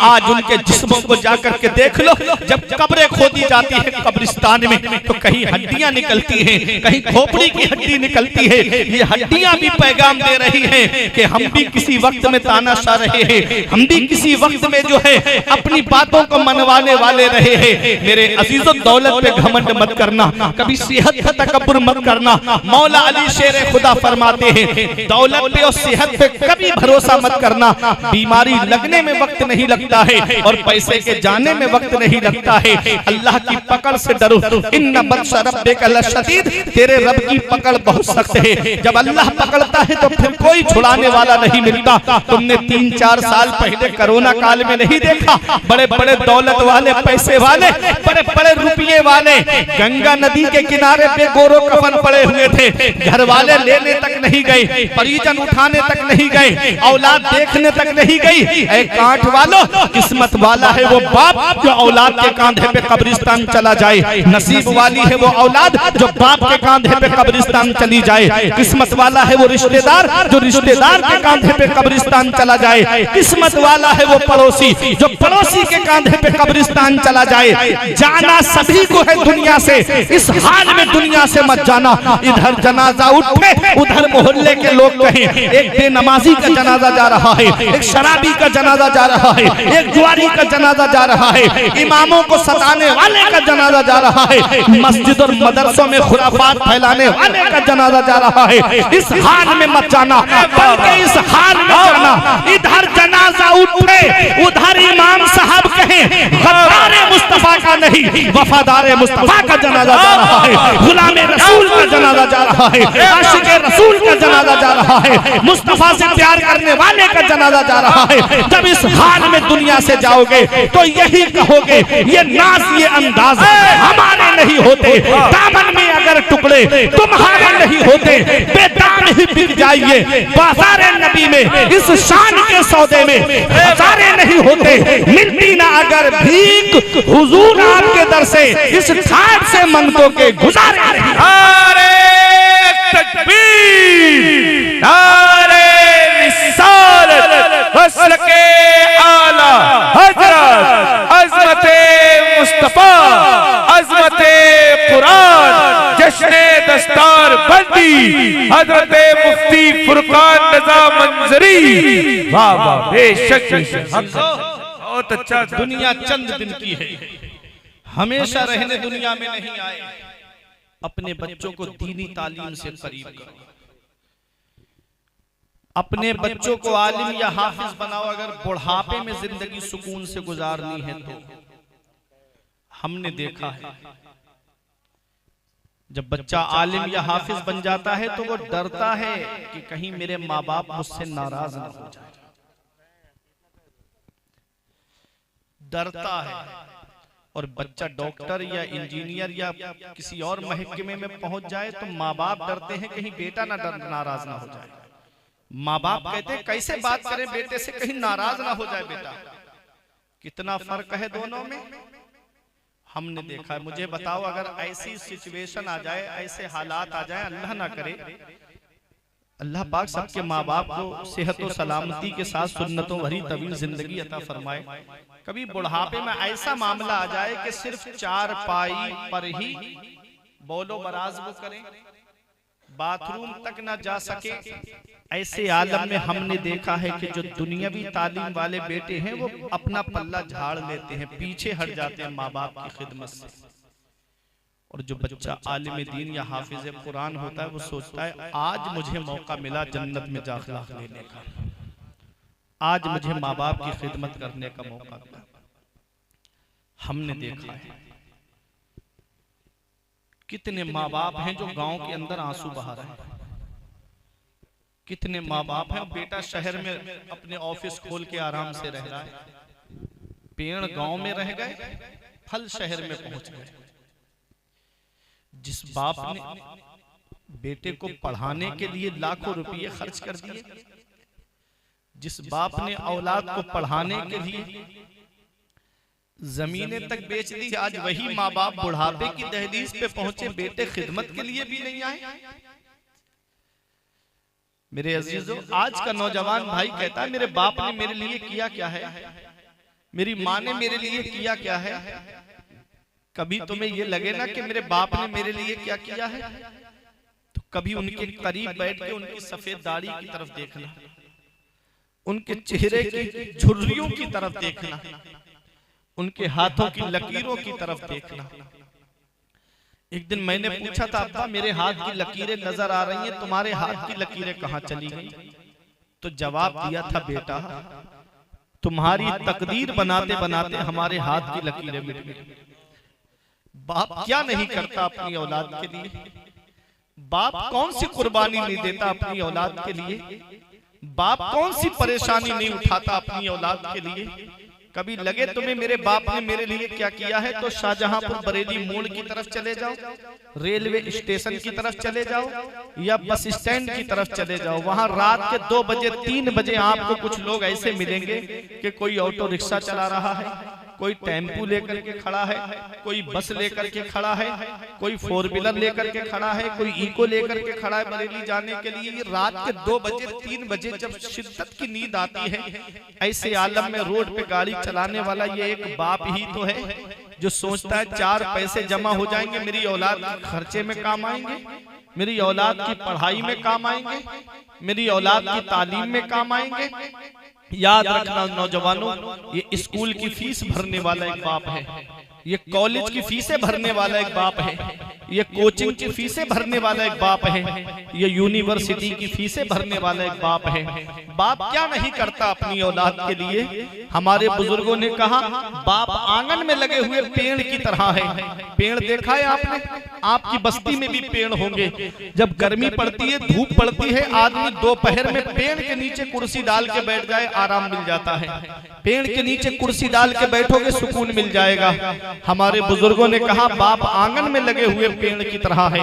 आज उनके जिस्मों को जाकर के देख लो, जब कब्रें खोदी जाती है कब्रिस्तान में तो कहीं हड्डियां निकलती हैं, कहीं खोपड़ी की हड्डी निकलती है। ये हड्डियां भी पैगाम दे रही हैं कि हम भी किसी वक्त में तानाशाह रहे हैं, हम भी किसी वक्त में जो है अपनी बातों को मनवाने वाले रहे हैं। मेरे अजीजों, दौलत पे घमंड मत करना, कभी सेहत पे तकब्बुर मत करना। मौला अली शेर खुदा फरमाते हैं दौलत पे और सेहत पे कभी भरोसा मत करना। बीमारी लगने में वक्त नहीं लगता है और पैसे के जाने में वक्त नहीं लगता है। अल्लाह की पकड़ से डरो, इन्ना बत्शा रब्बिका लशदीद, तेरे रब की पकड़ बहुत सख्त है। जब अल्लाह पकड़ता है तो फिर कोई छुड़ाने वाला नहीं मिलता। तुमने 3-4 साल पहले कोरोना काल में नहीं देखा, बड़े बड़े दौलत वाले, पैसे वाले, बड़े बड़े रुपये वाले गंगा नदी के किनारे पे गोरो कफन पड़े हुए थे, घर वाले लेने तक नहीं गए, परिजन उठाने तक नहीं गए, औलाद देखने तक नहीं गई। ऐ कांठ वालों, किस्मत वाला है वो बाप जो औलाद के कांधे पे कब्रिस्तान चला जाए। नसीब वाली है वो औलाद जो बाप के कांधे पे कब्रिस्तान चली जाए। किस्मत वाला है वो रिश्तेदार जो रिश्तेदार के कांधे पे कब्रिस्तान चला जाए। किस्मत वाला है वो पड़ोसी जो पड़ोसी के कांधे पे कब्रिस्तान चला जाए। जाना सभी को है दुनिया से, इस हाल में दुनिया से मत जाना। इधर जनाजा उठे, उधर मोहल्ले के लोग कहें एक बेनमाजी का जनाजा जा रहा है, एक शराबी का जनाजा जा रहा है, एक जुआरी का जनाजा जा रहा है, इमामों को सताने वाले का जनाजा जा रहा है, मस्जिद और मदरसों में खुराफात फैलाने वाले का जनाजा जा रहा है। इस हाल में मत जाना, बल्कि इस हाल में जाना। इधर जनाजा उठे, उधर इमाम साहब कहें गद्दारे मुस्तफा का नहीं, वफादार मुस्तफा का जनाजा जा रहा है, गुलामे रसूल का जनाजा जा रहा है, आशिके रसूल का जनाजा जा रहा है, मुस्तफा से प्यार करने वाले का जनाजा जा रहा है। जब इस हाल में दुनिया से जाओगे तो यही कहोगे ये नाज, ये अंदाज हमारे नहीं होते। दामन में अगर टुकड़े तुम्हारे नहीं होते, बेदाम ही बिक जाइए। बाजार नबी में इस शान के सौदे में हजारे नहीं होते, मिलती ना अगर भीख हुजूर आपके दर से इस ठाट से मंगतों के गुजारे नहीं। नारे तकबीर, नारे रिसालत, मसलके आला हजरत, अज़मते मुस्तफा, अज़मते कुरान, जश्ने दस्तार बंदी, हजरते मुफ्ती फुरकान रज़ा मंजरी। वाह वाह, बेशक बहुत अच्छा। दुनिया चंद दिन की है, हमेशा रहने दुनिया में नहीं आए। अपने बच्चों को दीनी तालीम से करीब करो, अपने बच्चों को आलिम या हाफिज बनाओ। अगर बुढ़ापे में जिंदगी सुकून से गुजारनी है तो हमने देखा है जब बच्चा आलिम या हाफिज बन जाता है तो वो डरता है कि कहीं मेरे माँ बाप मुझसे नाराज ना हो जाए, डरता है। और बच्चा डॉक्टर या इंजीनियर या किसी और महकमे में पहुंच जाए तो माँ बाप डरते हैं कहीं बेटा नाराज ना हो जाए। माँ बाप कहते हैं कैसे बात करें बेटे से, कहीं नाराज ना हो जाए बेटा। कितना फर्क है दोनों में, हमने देखा है। मुझे बताओ, अगर ऐसी सिचुएशन आ जाए, ऐसे हालात आ जाए, अल्लाह ना करे, अल्लाह पाक सबके माँ बाप को सेहत और सलामती के साथ सुन्नतों भरी तवील जिंदगी अता फरमाए। कभी बुढ़ापे में ऐसा मामला आ जाए कि सिर्फ 4 पाई पर ही बोलो बराज वो करें, बाथरूम तक ना जा सके, ऐसे आलम में हमने देखा है कि जो दुनियावी तालीम वाले बेटे हैं वो अपना पल्ला झाड़ लेते हैं, पीछे हट जाते हैं माँ बाप की खिदमत से। और जो बच्चा आलिम दीन या हाफिज कुरान होता है वो सोचता है आज मुझे मौका मिला जन्नत में दाखिला लेने का, आज मुझे माँ बाप की खिदमत करने का मौका मिला। हमने देखा है कितने माँ बाप हैं जो गांव के अंदर आंसू बहा रहे हैं, कितने माँ बाप हैं बेटा शहर में अपने ऑफिस खोल के आराम से रह रहा है, पेड़ गांव में रह गए, फल शहर में पहुंच गए। जिस बाप ने बेटे को पढ़ाने के लिए लाखों रुपए खर्च कर दिए, जिस बाप ने औलाद को पढ़ाने के लिए जमीनें तक बेच दी, आज वही माँ बाप बुढ़ापे की दहलीज पे पहुंचे, बेटे खिदमत के लिए भी नहीं आए। मेरे अजीजों, आज का नौजवान भाई कहता है मेरे बाप ने मेरे लिए किया क्या है, मेरी माँ ने मेरे लिए किया क्या है। कभी तुम्हें ये लगे ना कि मेरे बाप ने मेरे लिए क्या किया है, तो कभी उनके करीब बैठ के उनकी सफेद दाढ़ी की तरफ देखना, उनके चेहरे की झुर्रियों की तरफ देखना, उनके हाथों की लकीरों की तरफ देखना। एक दिन मैंने पूछा था, अब्बा मेरे हाथ की लकीरें नजर आ रही हैं, तुम्हारे हाथ की लकीरें कहाँ चली गई। तो जवाब दिया था, बेटा तुम्हारी तकदीर बनाते बनाते हमारे हाथ की लकीरें मिट गई। बाप क्या नहीं करता अपनी औलाद के लिए, बाप कौन सी कुर्बानी नहीं देता अपनी औलाद के लिए, बाप कौन सी परेशानी नहीं उठाता अपनी औलाद के लिए। कभी लगे तुम्हें मेरे बाप ने मेरे लिए क्या किया है, तो शाहजहांपुर बरेली मोड़ की तरफ चले जाओ, रेलवे स्टेशन की तरफ चले जाओ, या बस स्टैंड की तरफ चले जाओ। वहां रात के 2 बजे 3 बजे आपको कुछ लोग ऐसे मिलेंगे कि कोई ऑटो रिक्शा चला रहा है, कोई टेम्पू लेकर के खड़ा है, कोई बस लेकर के खड़ा है, कोई 4 व्हीलर लेकर के खड़ा है, कोई इको लेकर के खड़ा है बरेली जाने के लिए। ये रात के 2 बजे 3 बजे जब शिद्दत की नींद आती है, ऐसे आलम में रोड पे गाड़ी चलाने वाला ये एक बाप ही तो है जो सोचता है 4 पैसे जमा हो जाएंगे, मेरी औलाद के खर्चे में काम आएंगे, मेरी औलाद की पढ़ाई में काम आएंगे, मेरी औलाद की तालीम में काम आएंगे। याद रखना नौजवानों, ये स्कूल की फीस भरने वाला एक बाप है, ये कॉलेज की फीसें भरने वाला एक बाप है, ये कोचिंग की फीसें भरने वाला एक बाप है, ये यूनिवर्सिटी की फीसें भरने वाला एक बाप है। बाप क्या नहीं करता अपनी औलाद के लिए। हमारे बुजुर्गों ने कहा, बाप आंगन में लगे हुए पेड़ की तरह है। पेड़ देखा है आपने, आपकी बस्ती में भी पेड़ होंगे। जब गर्मी पड़ती है, धूप पड़ती है, आदमी दोपहर में पेड़ के नीचे कुर्सी डाल के बैठ जाए, आराम मिल जाता है। पेड़ के नीचे कुर्सी डाल के बैठोगे, सुकून मिल जाएगा। हमारे बुजुर्गों ने कहा, बाप आंगन में लगे हुए पेड़ की तरह है।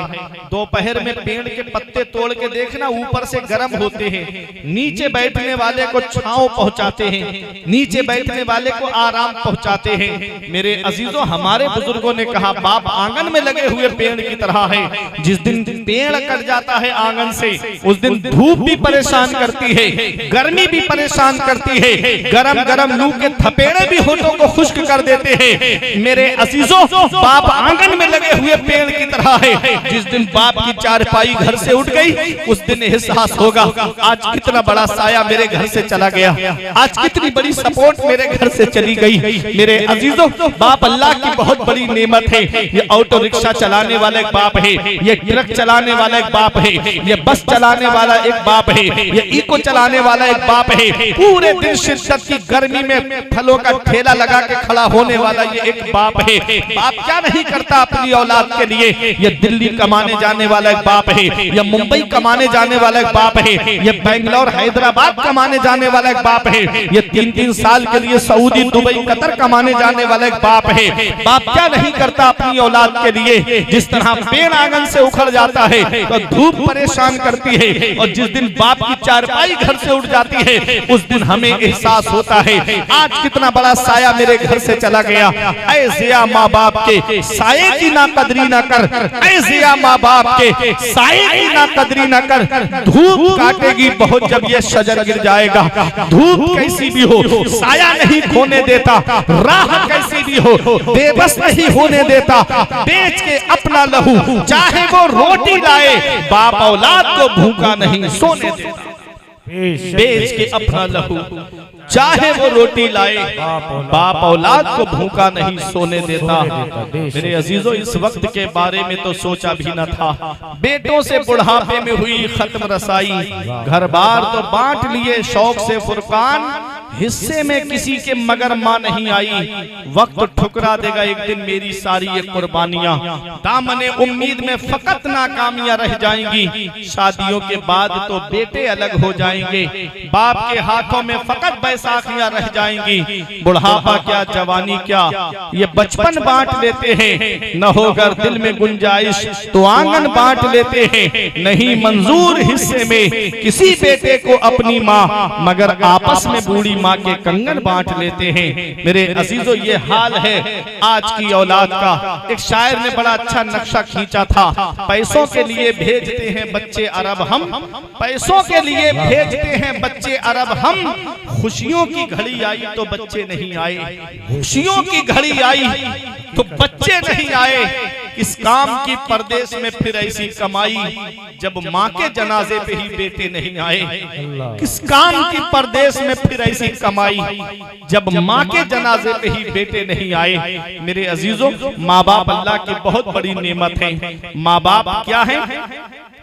दोपहर में पेड़ के पत्ते तोड़ के देखना, ऊपर से गर्म होते हैं, नीचे बैठने वाले को छांव पहुंचाते हैं, नीचे बैठने वाले को आराम पहुंचाते हैं। मेरे अजीजों, हमारे बुजुर्गों ने कहा, बाप आंगन में लगे हुए पेड़ की तरह है। जिस दिन पेड़ कट जाता है आंगन से, उस दिन धूप भी परेशान करती है, गर्मी भी परेशान करती है, गरम गरम लू के थपेड़े भी होठों को खुश्क कर देते हैं। मेरे अजीजों, बाप आंगन में लगे हुए पेड़ की तरह है। जिस दिन बाप की चारपाई घर से उठ गई, उस दिन एहसास होगा, आज कितना बड़ा साया मेरे घर से चला गया, आज कितनी बड़ी सपोर्ट मेरे घर से चली गई। मेरे अजीजों, बाप अल्लाह की बहुत बड़ी नेमत है। ये ऑटो रिक्शा चलाने वाला एक बाप है, ये ट्रक चलाने वाला एक बाप है, ये बस चलाने वाला एक बाप है, ये इको चलाने वाला एक बाप है। पूरे दिन शिद्दत की गर्मी में फलों का ठेला लगा के खड़ा होने वाला ये एक बाप है। बाप क्या नहीं करता अपनी औलाद के लिए। ये दिल्ली कमाने जाने वाला एक बाप है, ये मुंबई कमाने जाने वाला एक बाप है, ये बेंगलोर हैदराबाद कमाने जाने वाला एक बाप है, ये 3-3 साल के लिए सऊदी दुबई कतर कमाने जाने वाला एक बाप है। बाप क्या नहीं करता अपनी औलाद के लिए। जिस तरह पेड़ आंगन से उखड़ जाता है तो धूप परेशान करती है, और जिस दिन बाप की चारपाई घर से उठ जाती है, उस दिन हमें एहसास होता है, आज कितना बड़ा साया मेरे घर से चला गया। ऐसे माँ बाप के साये की ना कदरी ना कर, ऐसे माँ बाप के साये की ना कदरी ना कर। धूप काटेगी बहुत जब ये शजर गिर जाएगा। धूप कैसी भी हो, साया नहीं खोने देता, राह कैसी भी हो, बेबस नहीं होने देता। बेच के अपना लहू चाहे वो रोटी लाए, बाप औलाद को भूखा नहीं सोने देता। बेच के अपना लहू चाहे वो रोटी लाए, बाप औलाद को भूखा नहीं सोने देता। मेरे अजीजों, इस वक्त के बारे में तो सोचा भी न था। बेटों से बुढ़ापे में हुई खत्म रसाई, घर बार तो बांट लिए शौक से फुरकान, हिस्से में किसी के मगर माँ नहीं आई। वक्त ठुकरा देगा एक दिन मेरी सारी ये कुर्बानियां, दामने उम्मीद में फकत नाकामियां रह जाएंगी। शादियों के बाद तो बेटे अलग हो जाएंगे, बाप के हाथों में फकत बैसाखियां रह जाएंगी। बुढ़ापा क्या, जवानी क्या, ये बचपन बांट लेते हैं। न होकर दिल में गुंजाइश तो आंगन बांट लेते हैं। नहीं मंजूर हिस्से में किसी बेटे को अपनी माँ, मगर आपस में बूढ़ी माँ के कंगन बांट लेते हैं। मेरे अजीजों, ये हाल है आज की औलाद का। एक शायर ने बड़ा अच्छा नक्शा खींचा था, पैसों के लिए भेजते हैं बच्चे अरब हम, पैसों के लिए भेजते हैं बच्चे अरब हम, खुशियों की घड़ी आई तो बच्चे नहीं आए, खुशियों की घड़ी आई तो बच्चे नहीं आए। इस काम की परदेश में फिर ऐसी कमाई जब माँ के जनाजे पे ही बेटे नहीं आए। किस काम की परदेश में फिर ऐसी कमाई जब माँ के जनाजे पे ही बेटे नहीं आए। मेरे अजीजों, माँ बाप अल्लाह की बहुत बड़ी नेमत है। माँ बाप क्या है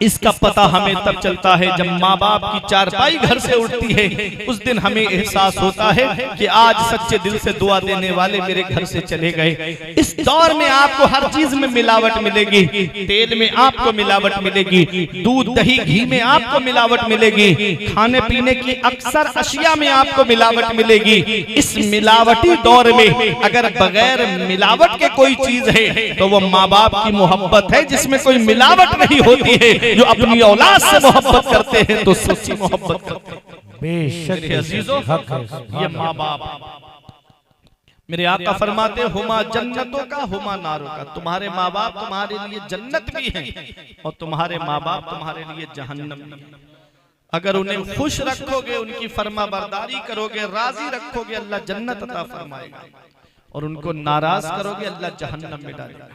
इसका पता हमें तब चलता है जब माँ बाप की चारपाई घर से उठती है। उस दिन हमें एहसास होता है कि आज सच्चे दिल से दुआ देने वाले मेरे घर से चले गए। इस दौर में आपको हर चीज में मिलावट मिलेगी, तेल में आपको मिलावट मिलेगी, दूध दही घी में आपको मिलावट मिलेगी, खाने पीने की अक्सर अशिया में आपको मिलावट मिलेगी। इस मिलावटी दौर में अगर बगैर मिलावट के कोई चीज है तो वो माँ बाप की मोहब्बत है, जिसमें कोई मिलावट नहीं होती है। जो अपनी औलाद से मोहब्बत करते हैं तो सच्ची मोहब्बत करते हैं। बेशक अजीजों, ये माँ बाप, मेरे आका फरमाते हुमा जन्नतों का हुमा नारों का, तुम्हारे माँ बाप तुम्हारे लिए जन्नत भी है और तुम्हारे माँ बाप तुम्हारे लिए जहन्नम भी है। अगर उन्हें खुश रखोगे, उनकी फरमा बरदारी करोगे, राजी रखोगे, अल्लाह जन्नत अता फरमाएगा, और उनको नाराज करोगे अल्लाह जहन्नम में डालेगा।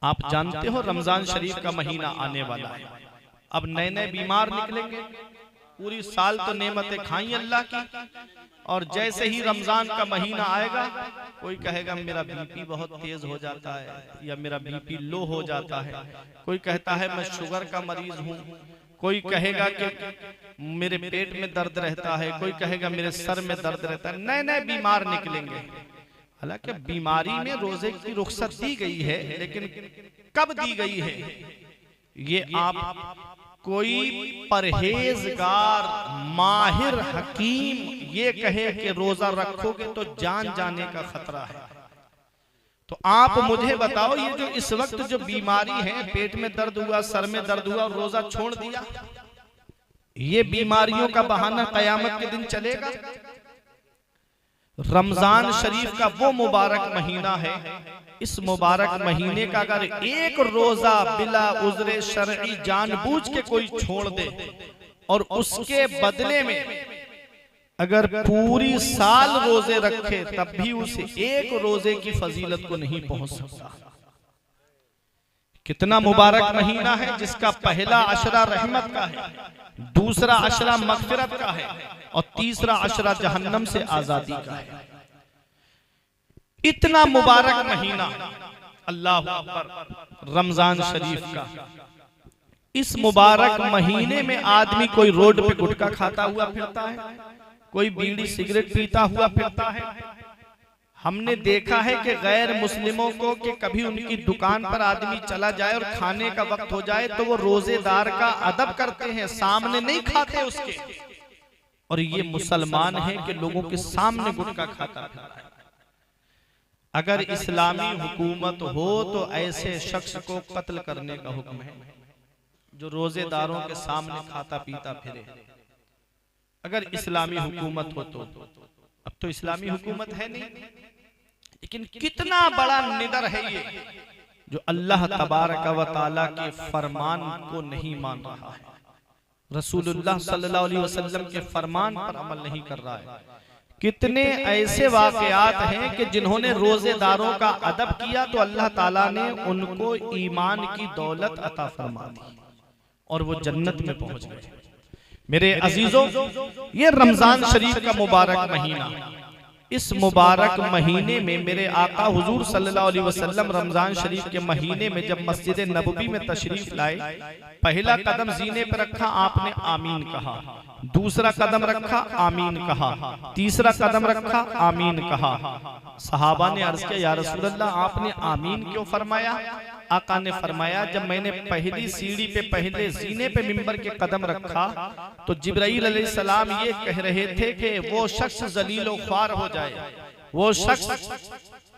आप जानते हो रमजान शरीफ का महीना आने वाला है। अब नए नए बीमार निकलेंगे। पूरी साल तो नेमतें खाई अल्लाह की, और जैसे ही रमजान का महीना आएगा कोई कहेगा मेरा बीपी बहुत तेज हो जाता है या मेरा बीपी लो हो जाता है, कोई कहता है मैं शुगर का मरीज हूँ, कोई कहेगा कि मेरे पेट में दर्द रहता है, कोई कहेगा मेरे सर में दर्द रहता है। नए नए बीमार निकलेंगे। हालांकि बीमारी में रोजे की रुख्सत दी गई है, लेकिन कब दी गई है ये आप कोई परहेजगार माहिर हकीम ये कहे कि रोजा रखोगे तो जान जाने का खतरा है। तो आप मुझे बताओ, ये जो इस वक्त जो बीमारी है, पेट में दर्द हुआ, सर में दर्द हुआ और रोजा छोड़ दिया, ये बीमारियों का बहाना कयामत के दिन चलेगा? रमजान शरीफ का वो मुबारक महीना है, इस मुबारक महीने का अगर एक रोजा बिला उज़्र शरई जानबूझ के कोई छोड़ दे और उसके बदले में अगर पूरी साल रोजे रखे तब भी उसे एक रोजे की फजीलत को नहीं पहुंच सकता। कितना मुबारक महीना है जिसका पहला अशरा रहमत का है, दूसरा अशरा मगफिरत का है और तीसरा अशरा जहन्नम से आजादी का है। इतना मुबारक महीना अल्लाह अकबर रमजान शरीफ का। इस मुबारक महीने में आदमी कोई रोड पे गुटखा खाता हुआ फिरता है, कोई बीड़ी सिगरेट पीता हुआ फिरता है। हमने देखा है कि गैर मुस्लिमों को कि कभी उनकी दुकान पर आदमी चला जाए और खाने का वक्त हो जाए तो वो रोजेदार का अदब करते हैं, सामने नहीं खाते उसके। और ये मुसलमान है कि लोगों के सामने गुटखा खाता है। अगर इस्लामी हुकूमत हो तो ऐसे शख्स को कत्ल करने का हुक्म है जो रोजेदारों के सामने खाता पीता फिरे। अगर इस्लामी हुकूमत हो तो। अब तो इस्लामी हुकूमत है नहीं, लेकिन कितना बड़ा निदर है ये जो अल्लाह तबारक व तआला के फरमान को नहीं मान रहा है, रसूलुल्लाह सल्लल्लाहु अलैहि वसल्लम के फरमान पर अमल नहीं कर रहा है। कितने ऐसे वाकयात हैं कि जिन्होंने रोजेदारों का अदब किया तो अल्लाह ताला ने उनको ईमान की दौलत अता फरमा दी और वो जन्नत में पहुंच गए। मेरे अजीजों, ये रमजान शरीफ का मुबारक महीना, इस मुबारक महीने में मेरे आका हुजूर सल्लल्लाहु अलैहि वसल्लम रमजान शरीफ के महीने में जब मस्जिद नबवी में तशरीफ लाए, पहला कदम जीने पर रखा, आपने आमीन कहा, दूसरा कदम रखा, आमीन कहा, तीसरा कदम रखा, आमीन कहा। सहाबा ने अर्ज किया, या रसूल अल्लाह, आपने आमीन क्यों फरमाया? आका ने फरमाया, जब मैंने पहली सीढ़ी पे पहले जीने पे मिंबर के कदम रखा तो जिब्राइल अलैहिस्सलाम ये कह रहे थे कि वो शख्स जलीलो ख्वार हो जाए, वो शख्स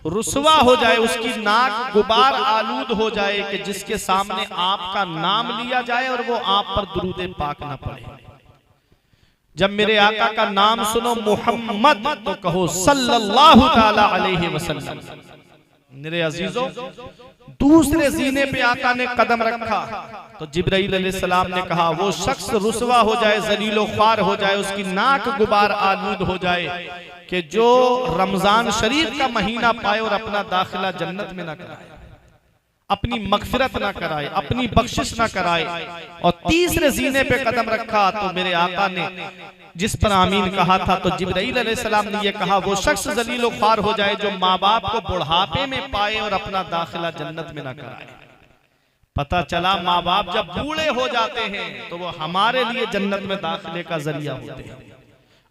रुसवा हो जाए, उसकी नाक गुबार आलूद हो जाए कि जिसके सामने आपका नाम लिया जाए और वो आप पर दुरूद पाक ना पढ़े। जब मेरे आका का नाम सुनो मोहम्मद तो कहो सल्लल्लाहु ताला अलैहि वसल्लम। मेरे अजीजों, दूसरे जीने पे आका ने कदम रखा तो जिब्राइल अलैहिस्सलाम ने कहा वो शख्स रुसवा हो जाए, जलीलो ख्वार हो जाए, उसकी नाक गुबार आलूद हो जाए कि जो रमजान शरीफ का महीना पाए और अपना दाखिला जन्नत में ना कराए, अपनी मगफिरत ना कराए, अपनी बख्शिश ना कराए। और तीसरे जीने पे कदम रखा तो मेरे आका ने जिस पर आमीन कहा था तो जिब्राइल अलैहिस्सलाम ने यह कहा वो शख्स जलीलो ख्वार हो जाए जो माँ बाप को बुढ़ापे में पाए और अपना दाखिला जन्नत में ना कराए। पता चला माँ बाप जब बूढ़े हो जाते हैं तो वो हमारे लिए जन्नत में दाखिले का जरिया होते हैं।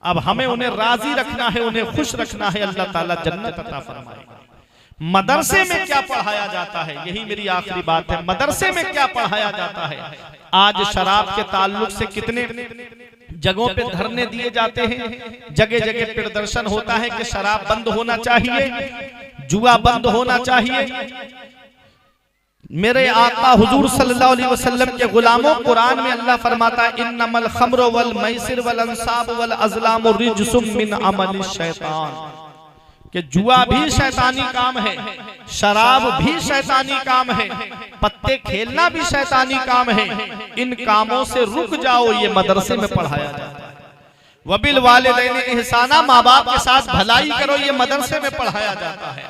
अब हमें उन्हें राजी रखना है, उन्हें खुश रखना है, अल्लाह ताला जन्नत अता फरमाएगा। मदरसे में क्या पढ़ाया जाता है, यही मेरी आखिरी बात है। मदरसे में क्या पढ़ाया जाता है? आज शराब के ताल्लुक से कितने जगहों पे धरने दिए जाते हैं, जगह जगह प्रदर्शन होता है कि शराब बंद होना चाहिए, जुआ बंद होना चाहिए। मेरे आका हुजूर सल्लल्लाहु अलैहि वसल्लम के गुलामों, कुरान में अल्लाह फरमाता है इन्नमल खम्रु वल मैसिर वल अंसाब वल अज़लामु रिज्सुम मिन अमलिश शैतान, कि जुआ भी शैतानी काम है, शराब भी शैतानी काम है, पत्ते खेलना भी शैतानी काम है। इन कामों से रुक जाओ, ये मदरसे में पढ़ाया जाता है। वबिल वालिदैन इहसाना, माँ बाप के साथ भलाई करो, ये मदरसे में पढ़ाया जाता है।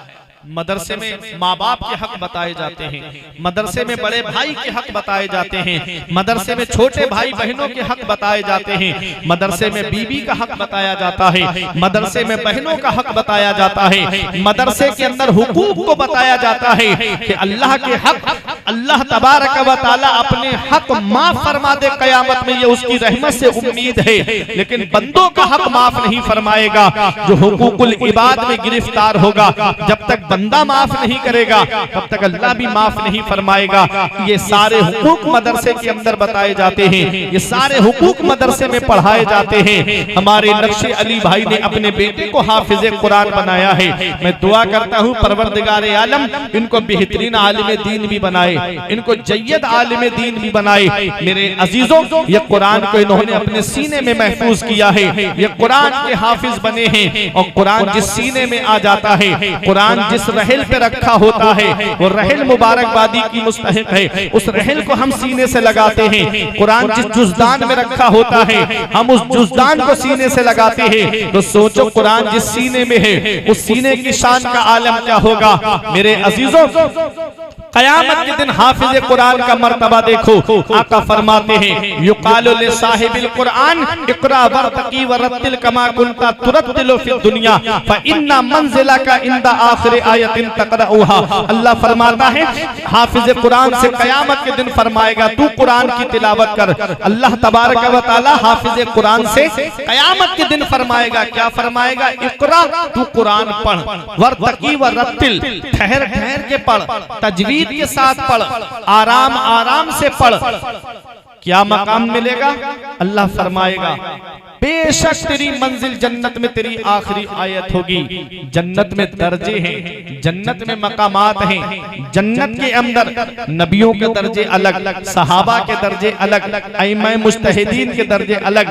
मदरसे में माँ बाप के हक बताए जाते हैं, मदरसे में बड़े भाई के हक बताए जाते हैं, मदरसे में छोटे भाई बहनों के हक बताए जाते हैं, मदरसे में बीबी का हक बताया जाता है, मदरसे में बहनों का हक बताया जाता है, मदरसे के अंदर हुकूक को बताया जाता है कि अल्लाह के हक अल्लाह तबारक व तआला अपने हक माफ फरमा दे कयामत में, ये उसकी रहमत से उम्मीद है। लेकिन बंदों का हक माफ नहीं फरमाएगा। जो हुकूकुल इबाद में गिरफ्तार होगा, जब तक बंदा माफ नहीं करेगा तब तक अल्लाह भी माफ नहीं फरमाएगा। ये सारे हुकूक मदरसे के अंदर बताए जाते हैं, ये सारे हुकूक मदरसे में पढ़ाए जाते हैं। हमारे नक्शे अली भाई ने अपने बेटे को हाफिज कुरान बनाया है। मैं दुआ करता हूँ परवरदिगार आलम इनको बेहतरीन आलिम दीन भी बनाए, इनको जय्यद आलिम दीन भी बनाए। मेरे अजीजों, ये कुरान को इन्होंने अपने सीने में महफूज किया है, ये कुरान के हाफिज बने हैं। और कुरान जिस सीने में आ जाता है, कुरान जिस रहल पे रखा होता है, वो रहल मुबारकबादी की मुस्तहिक है। उस रहल को हम सीने से लगाते हैं। कुरान जिस जुज़दान में रखा होता है, हम उस जुज़दान को सीने से लगाते हैं। तो सोचो कुरान जिस सीने में है, उस सीने की शान का आलम क्या होगा। मेरे अजीजों, क़यामत के दिन हाफिज कुरान का मर्तबा देखो। आका फरमाते हैं युकालु ले साहिबिल कुरान इक़रा वरतकी वरत्तिल कमा कुंता तुरत्तिलु फी दुनिया फ इन्ना मंजिलका इंदा आखिर आयतिन तक़रऊहा। अल्लाह फरमाता है हाफिज कुरान से क़यामत के दिन फरमाएगा तू कुरान की तिलावत कर। अल्लाह तबारक व तआला हाफिज कुरान से क़यामत के दिन फरमाएगा, क्या फरमाएगा? इक़रा, तू कुरान पढ़, वरतकी वरत्तिल, ठहर ठहर के पढ़, तजवीद के साथ पढ़, आराम आराम से पढ़। क्या मकाम मिलेगा? अल्लाह फरमाएगा बेशक तेरी मंजिल जन्नत में तेरी आखिरी आयत होगी। जन्नत में दर्जे हैं, जन्नत में मकामात हैं। जन्नत के अंदर नबियों के दर्जे अलग, सहाबा के दर्जे अलग, अइम्मा मुज्तहिदीन के दर्जे अलग,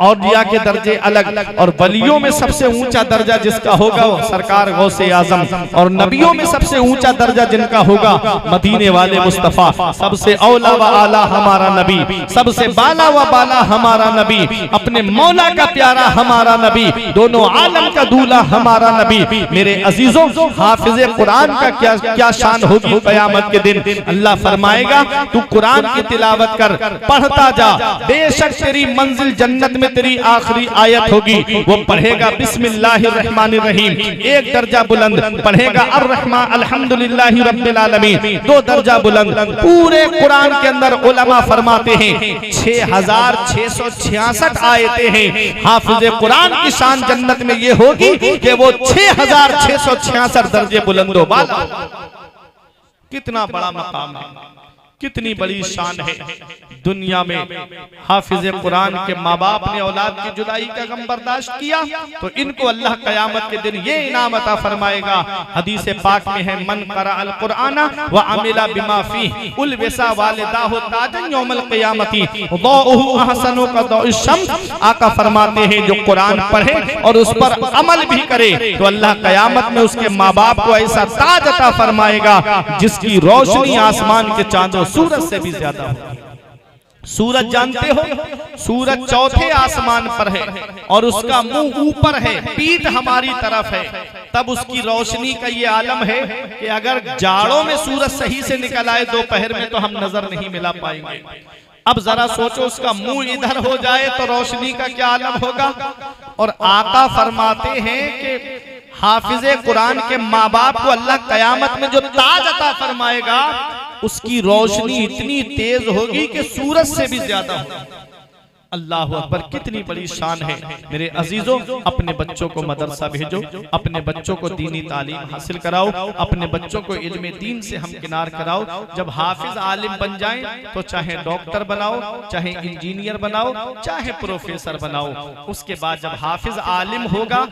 औलिया के दर्जे अलग। और वलियों में सबसे ऊंचा दर्जा जिसका होगा वो सरकार गौसे आजम, और नबियों में सबसे ऊंचा दर्जा जिनका होगा मदीने वाले मुस्तफा। सबसे औला व आला हमारा नबी, सबसे बाला व बाला हमारा नबी, अपने मौला का प्यारा हमारा नबी, दोनों आलम का दूल्हा हमारा नबी। मेरे अजीजों, हाफिज कुरान का क्या शान होगी क़यामत के दिन। अल्लाह फरमाएगा तू कुरान की तिलावत कर, पढ़ता जा, बेशक तेरी मंजिल जन्नत में तेरी आखिरी आयत होगी। वो पढ़ेगा बिस्मिल्लाहिर रहमानिर रहीम, एक दर्जा बुलंद, पढ़ेगा अर रहमान अल्हम्दुलिल्लाहि रब्बिल आलमीन, दो दर्जा बुलंद। पूरे कुरान के अंदर उलमा फरमाते हैं 6666 आयतें हैं। हाफिज कुरान की शान जन्नत में ये होगी कि वो 6666 दर्जे बुलंदो वाला। कितना बड़ा मकाम है, कितनी बड़ी शान है। दुनिया में हाफिज कुरान के माँ बाप ने औलाद की जुदाई का गम बर्दाश्त किया तो इनको अल्लाह कयामत के दिन ये इनाम अता फरमाएगा। हदीस पाक में है, मन क़रा अल कुरान व अमिला बिमा फीह उलबिसा वालिदाहु ताजन यौमल क़ियामती दौउहु अहसनु का दौइश शम्स। आका फरमाते हैं जो कुरान पढ़े और उस पर अमल भी करे तो अल्लाह कयामत में उसके माँ बाप को ऐसा ताज अता फरमाएगा जिसकी रोशनी आसमान के चांदों सूरज से भी ज्यादा होगी। सूरज जानते हो, सूरज चौथे आसमान पर है और उसका मुंह ऊपर है, पीठ हमारी तरफ है, तब उसकी रोशनी का ये आलम है कि अगर जाड़ों में सूरज सही से निकल आए दोपहर में तो हम नजर नहीं मिला पाएंगे। अब जरा सोचो उसका मुंह इधर हो जाए तो रोशनी का क्या आलम होगा। और आका फरमाते हैं कि हाफिजे कुरान के माँ बाप को अल्लाह कयामत में जो ताज अता फरमाएगा उसकी रोशनी इतनी तेज होगी कि सूरज से भी ज्यादा होगी। अल्लाह अकबर, कितनी बड़ी शान है। मेरे अजीजों, अपने बच्चों को मदरसा भेजो, अपने बच्चों को दीनी तालीम हासिल कराओ, अपने बच्चों को इल्म दीन से हमकिनार कराओ। जब हाफिज आलिम बन जाएं तो चाहे डॉक्टर बनाओ, चाहे इंजीनियर बनाओ, चाहे प्रोफेसर बनाओ। उसके बाद जब हाफिज आलिम होगा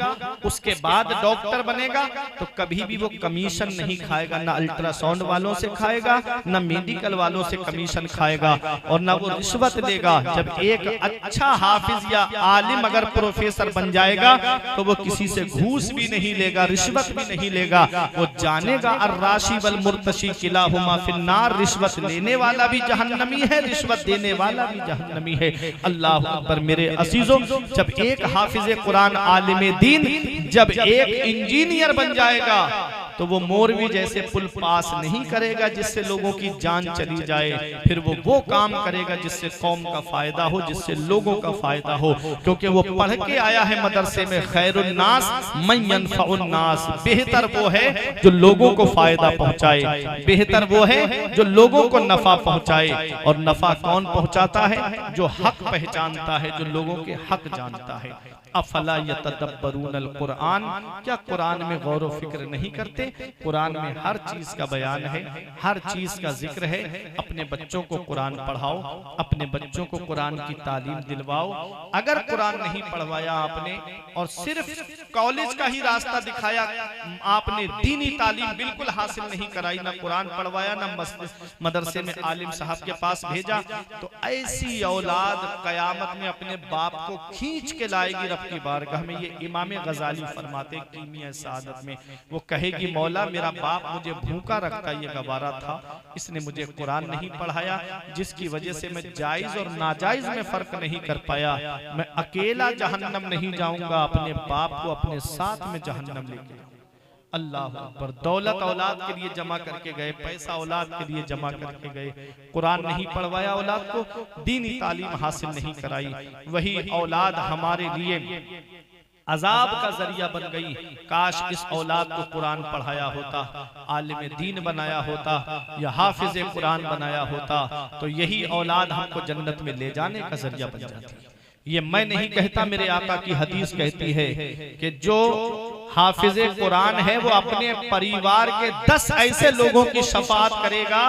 उसके बाद डॉक्टर बनेगा तो कभी भी वो कमीशन नहीं खाएगा, ना अल्ट्रासाउंड वालों से खाएगा, ना मेडिकल वालों से कमीशन खाएगा और ना वो रिश्वत लेगा। जब एक अच्छा हाफिज या आलिम अगर प्रोफेसर बन जाएगा तो वो किसी से घूस भी नहीं लेगा, रिश्वत भी नहीं लेगा। वो जानेगा अर्राशी वल मुर्तशी किलाहुमा फिन्नार, रिश्वत लेने वाला भी जहन्नमी है, रिश्वत देने वाला भी जहन्नमी है। अल्लाह अकबर। मेरे अजीजों, जब एक हाफिज कुरान आलिम दीन जब एक इंजीनियर बन जाएगा तो वो मोरवी जैसे पुल पास नहीं करेगा जिससे लोगों की जान चली जाए, फिर वो काम करेगा जिससे कौम का फायदा हो, जिससे लोगों का फायदा हो, क्योंकि वो पढ़ के आया है मदरसे में खैरुन नास मन यनफउन नास। बेहतर वो है जो लोगों को फायदा पहुंचाए, बेहतर वो है जो लोगों को नफा पहुंचाए। और नफा कौन पहुंचाता है? जो हक पहचानता है, जो लोगों के हक जानता है। अफला यतदब्बरून अल कुरान, क्या कुरान में गौर व फिक्र नहीं करते? कुरान में हर चीज का बयान है, हर चीज का जिक्र है। अपने बच्चों को कुरान पढ़ाओ, अपने बच्चों को कुरान की तालीम दिलवाओ। अगर कुरान नहीं पढ़वाया आपने और सिर्फ कॉलेज का ही रास्ता दिखाया, आपने दीनी तालीम बिल्कुल हासिल नहीं कराई, ना कुरान पढ़वाया, ना मदरसे में आलिम साहब के पास भेजा, तो ऐसी औलाद कयामत में अपने बाप को खींच के लाएगी रब की बारगाह में। ये इमाम गजाली फरमाते कीमिया सादत में, वो कहेगी मौला मेरा बाप मुझे भूखा रखता ये गवारा था, इसने मुझे कुरान नहीं पढ़ाया, जिसकी वजह से मैं जायज और नाजायज में फर्क नहीं कर पाया। मैं अकेला जहन्नम नहीं जाऊंगा, अपने बाप को अपने साथ में जहन्नम लेके। अल्लाह अकबर। दौलत औलाद के लिए जमा करके गए, पैसा औलाद के लिए जमा करके गए, कुरान नहीं पढ़वाया औलाद को, दीनी तालीम हासिल नहीं कराई। वही औलाद हमारे लिए अजाब का जरिया बन गई। काश इस औलाद को कुरान पढ़ाया होता, आलिम दीन बनाया होता या हाफिज कुरान बनाया होता तो यही औलाद हमको जन्नत में ले जाने का जरिया बन जाती। ये मैं नहीं कहता, मेरे आका की हदीस कहती है कि जो हाफिज कुरान है वो अपने परिवार के 10 ऐसे लोगों की शफाअत करेगा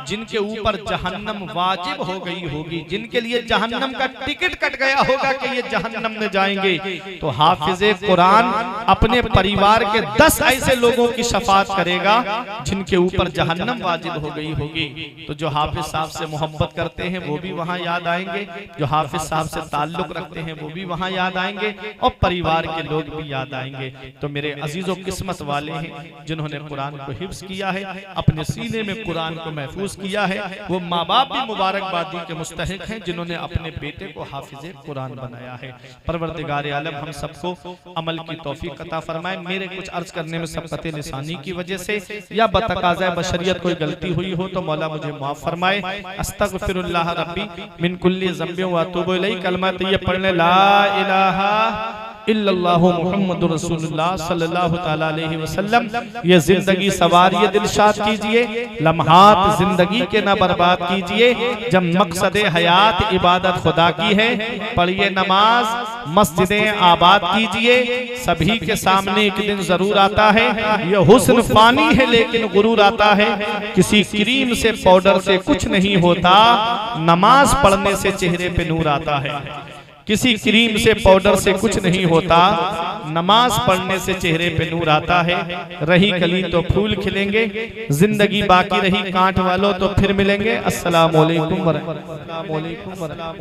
जिनके ऊपर जहन्नम वाजिब हो गई होगी, जिनके लिए जहन्नम का टिकट कट गया होगा कि ये जहन्नम में जाएंगे। तो हाफिज कुरान अपने परिवार के 10 ऐसे लोगों की शफाअत करेगा जिनके ऊपर जहन्नम वाजिब हो गई होगी। तो जो हाफिज साहब से मोहब्बत करते हैं वो भी वहां याद आएंगे, जो हाफिज साहब से ताल्लुक रखते हैं वो भी वहां याद आएंगे और परिवार के लोग भी याद आएंगे। तो मेरे अजीजों, किस्मत वाले हैं जिन्होंने कुरान को हिफ्ज किया है, अपने सीने में कुरान को महफूज किया है। वो माँ बाप भी मुबारकबादी के मुस्तहिक हैं जिन्होंने अपने बेटे को हाफिज कुरान बनाया है। परवरदिगार आलम हम सबको अमल की तौफीक अता फरमाए। मेरे कुछ अर्ज करने में सबकत लिसानी की वजह से या बतकाज़ा बशरियत कोई गलती हुई हो तो मौला मुझे माफ फरमाए। अस्तगफिरुल्लाह रब्बी मिन कुल्ली ज़ंबिन व अतूबु इलैहि। कलमा तैयब पढ़ने ला इलाहा इल्लल्लाहु मुहम्मदुर रसूलुल्लाह सल्लल्लाहु तआला अलैहि वसल्लम। ये जिंदगी सवारिए दिलशाद कीजिए, लम्हात जिंदगी के ना बर्बाद कीजिए। जब मकसद हयात इबादत खुदा की है, पढ़िए नमाज, मस्जिदें आबाद कीजिए। सभी के सामने एक दिन जरूर आता है, यह हुस्न फानी है लेकिन गुरूर आता है। किसी क्रीम से पाउडर से कुछ नहीं होता, नमाज पढ़ने से चेहरे पे नूर आता है। किसी क्रीम से पाउडर से कुछ नहीं होता, नमाज पढ़ने से चेहरे पे नूर आता है। रही कली तो फूल खिलेंगे, जिंदगी बाकी रही कांट वालों तो फिर मिलेंगे। अस्सलाम वालेकुम व रहमतुल्लाह।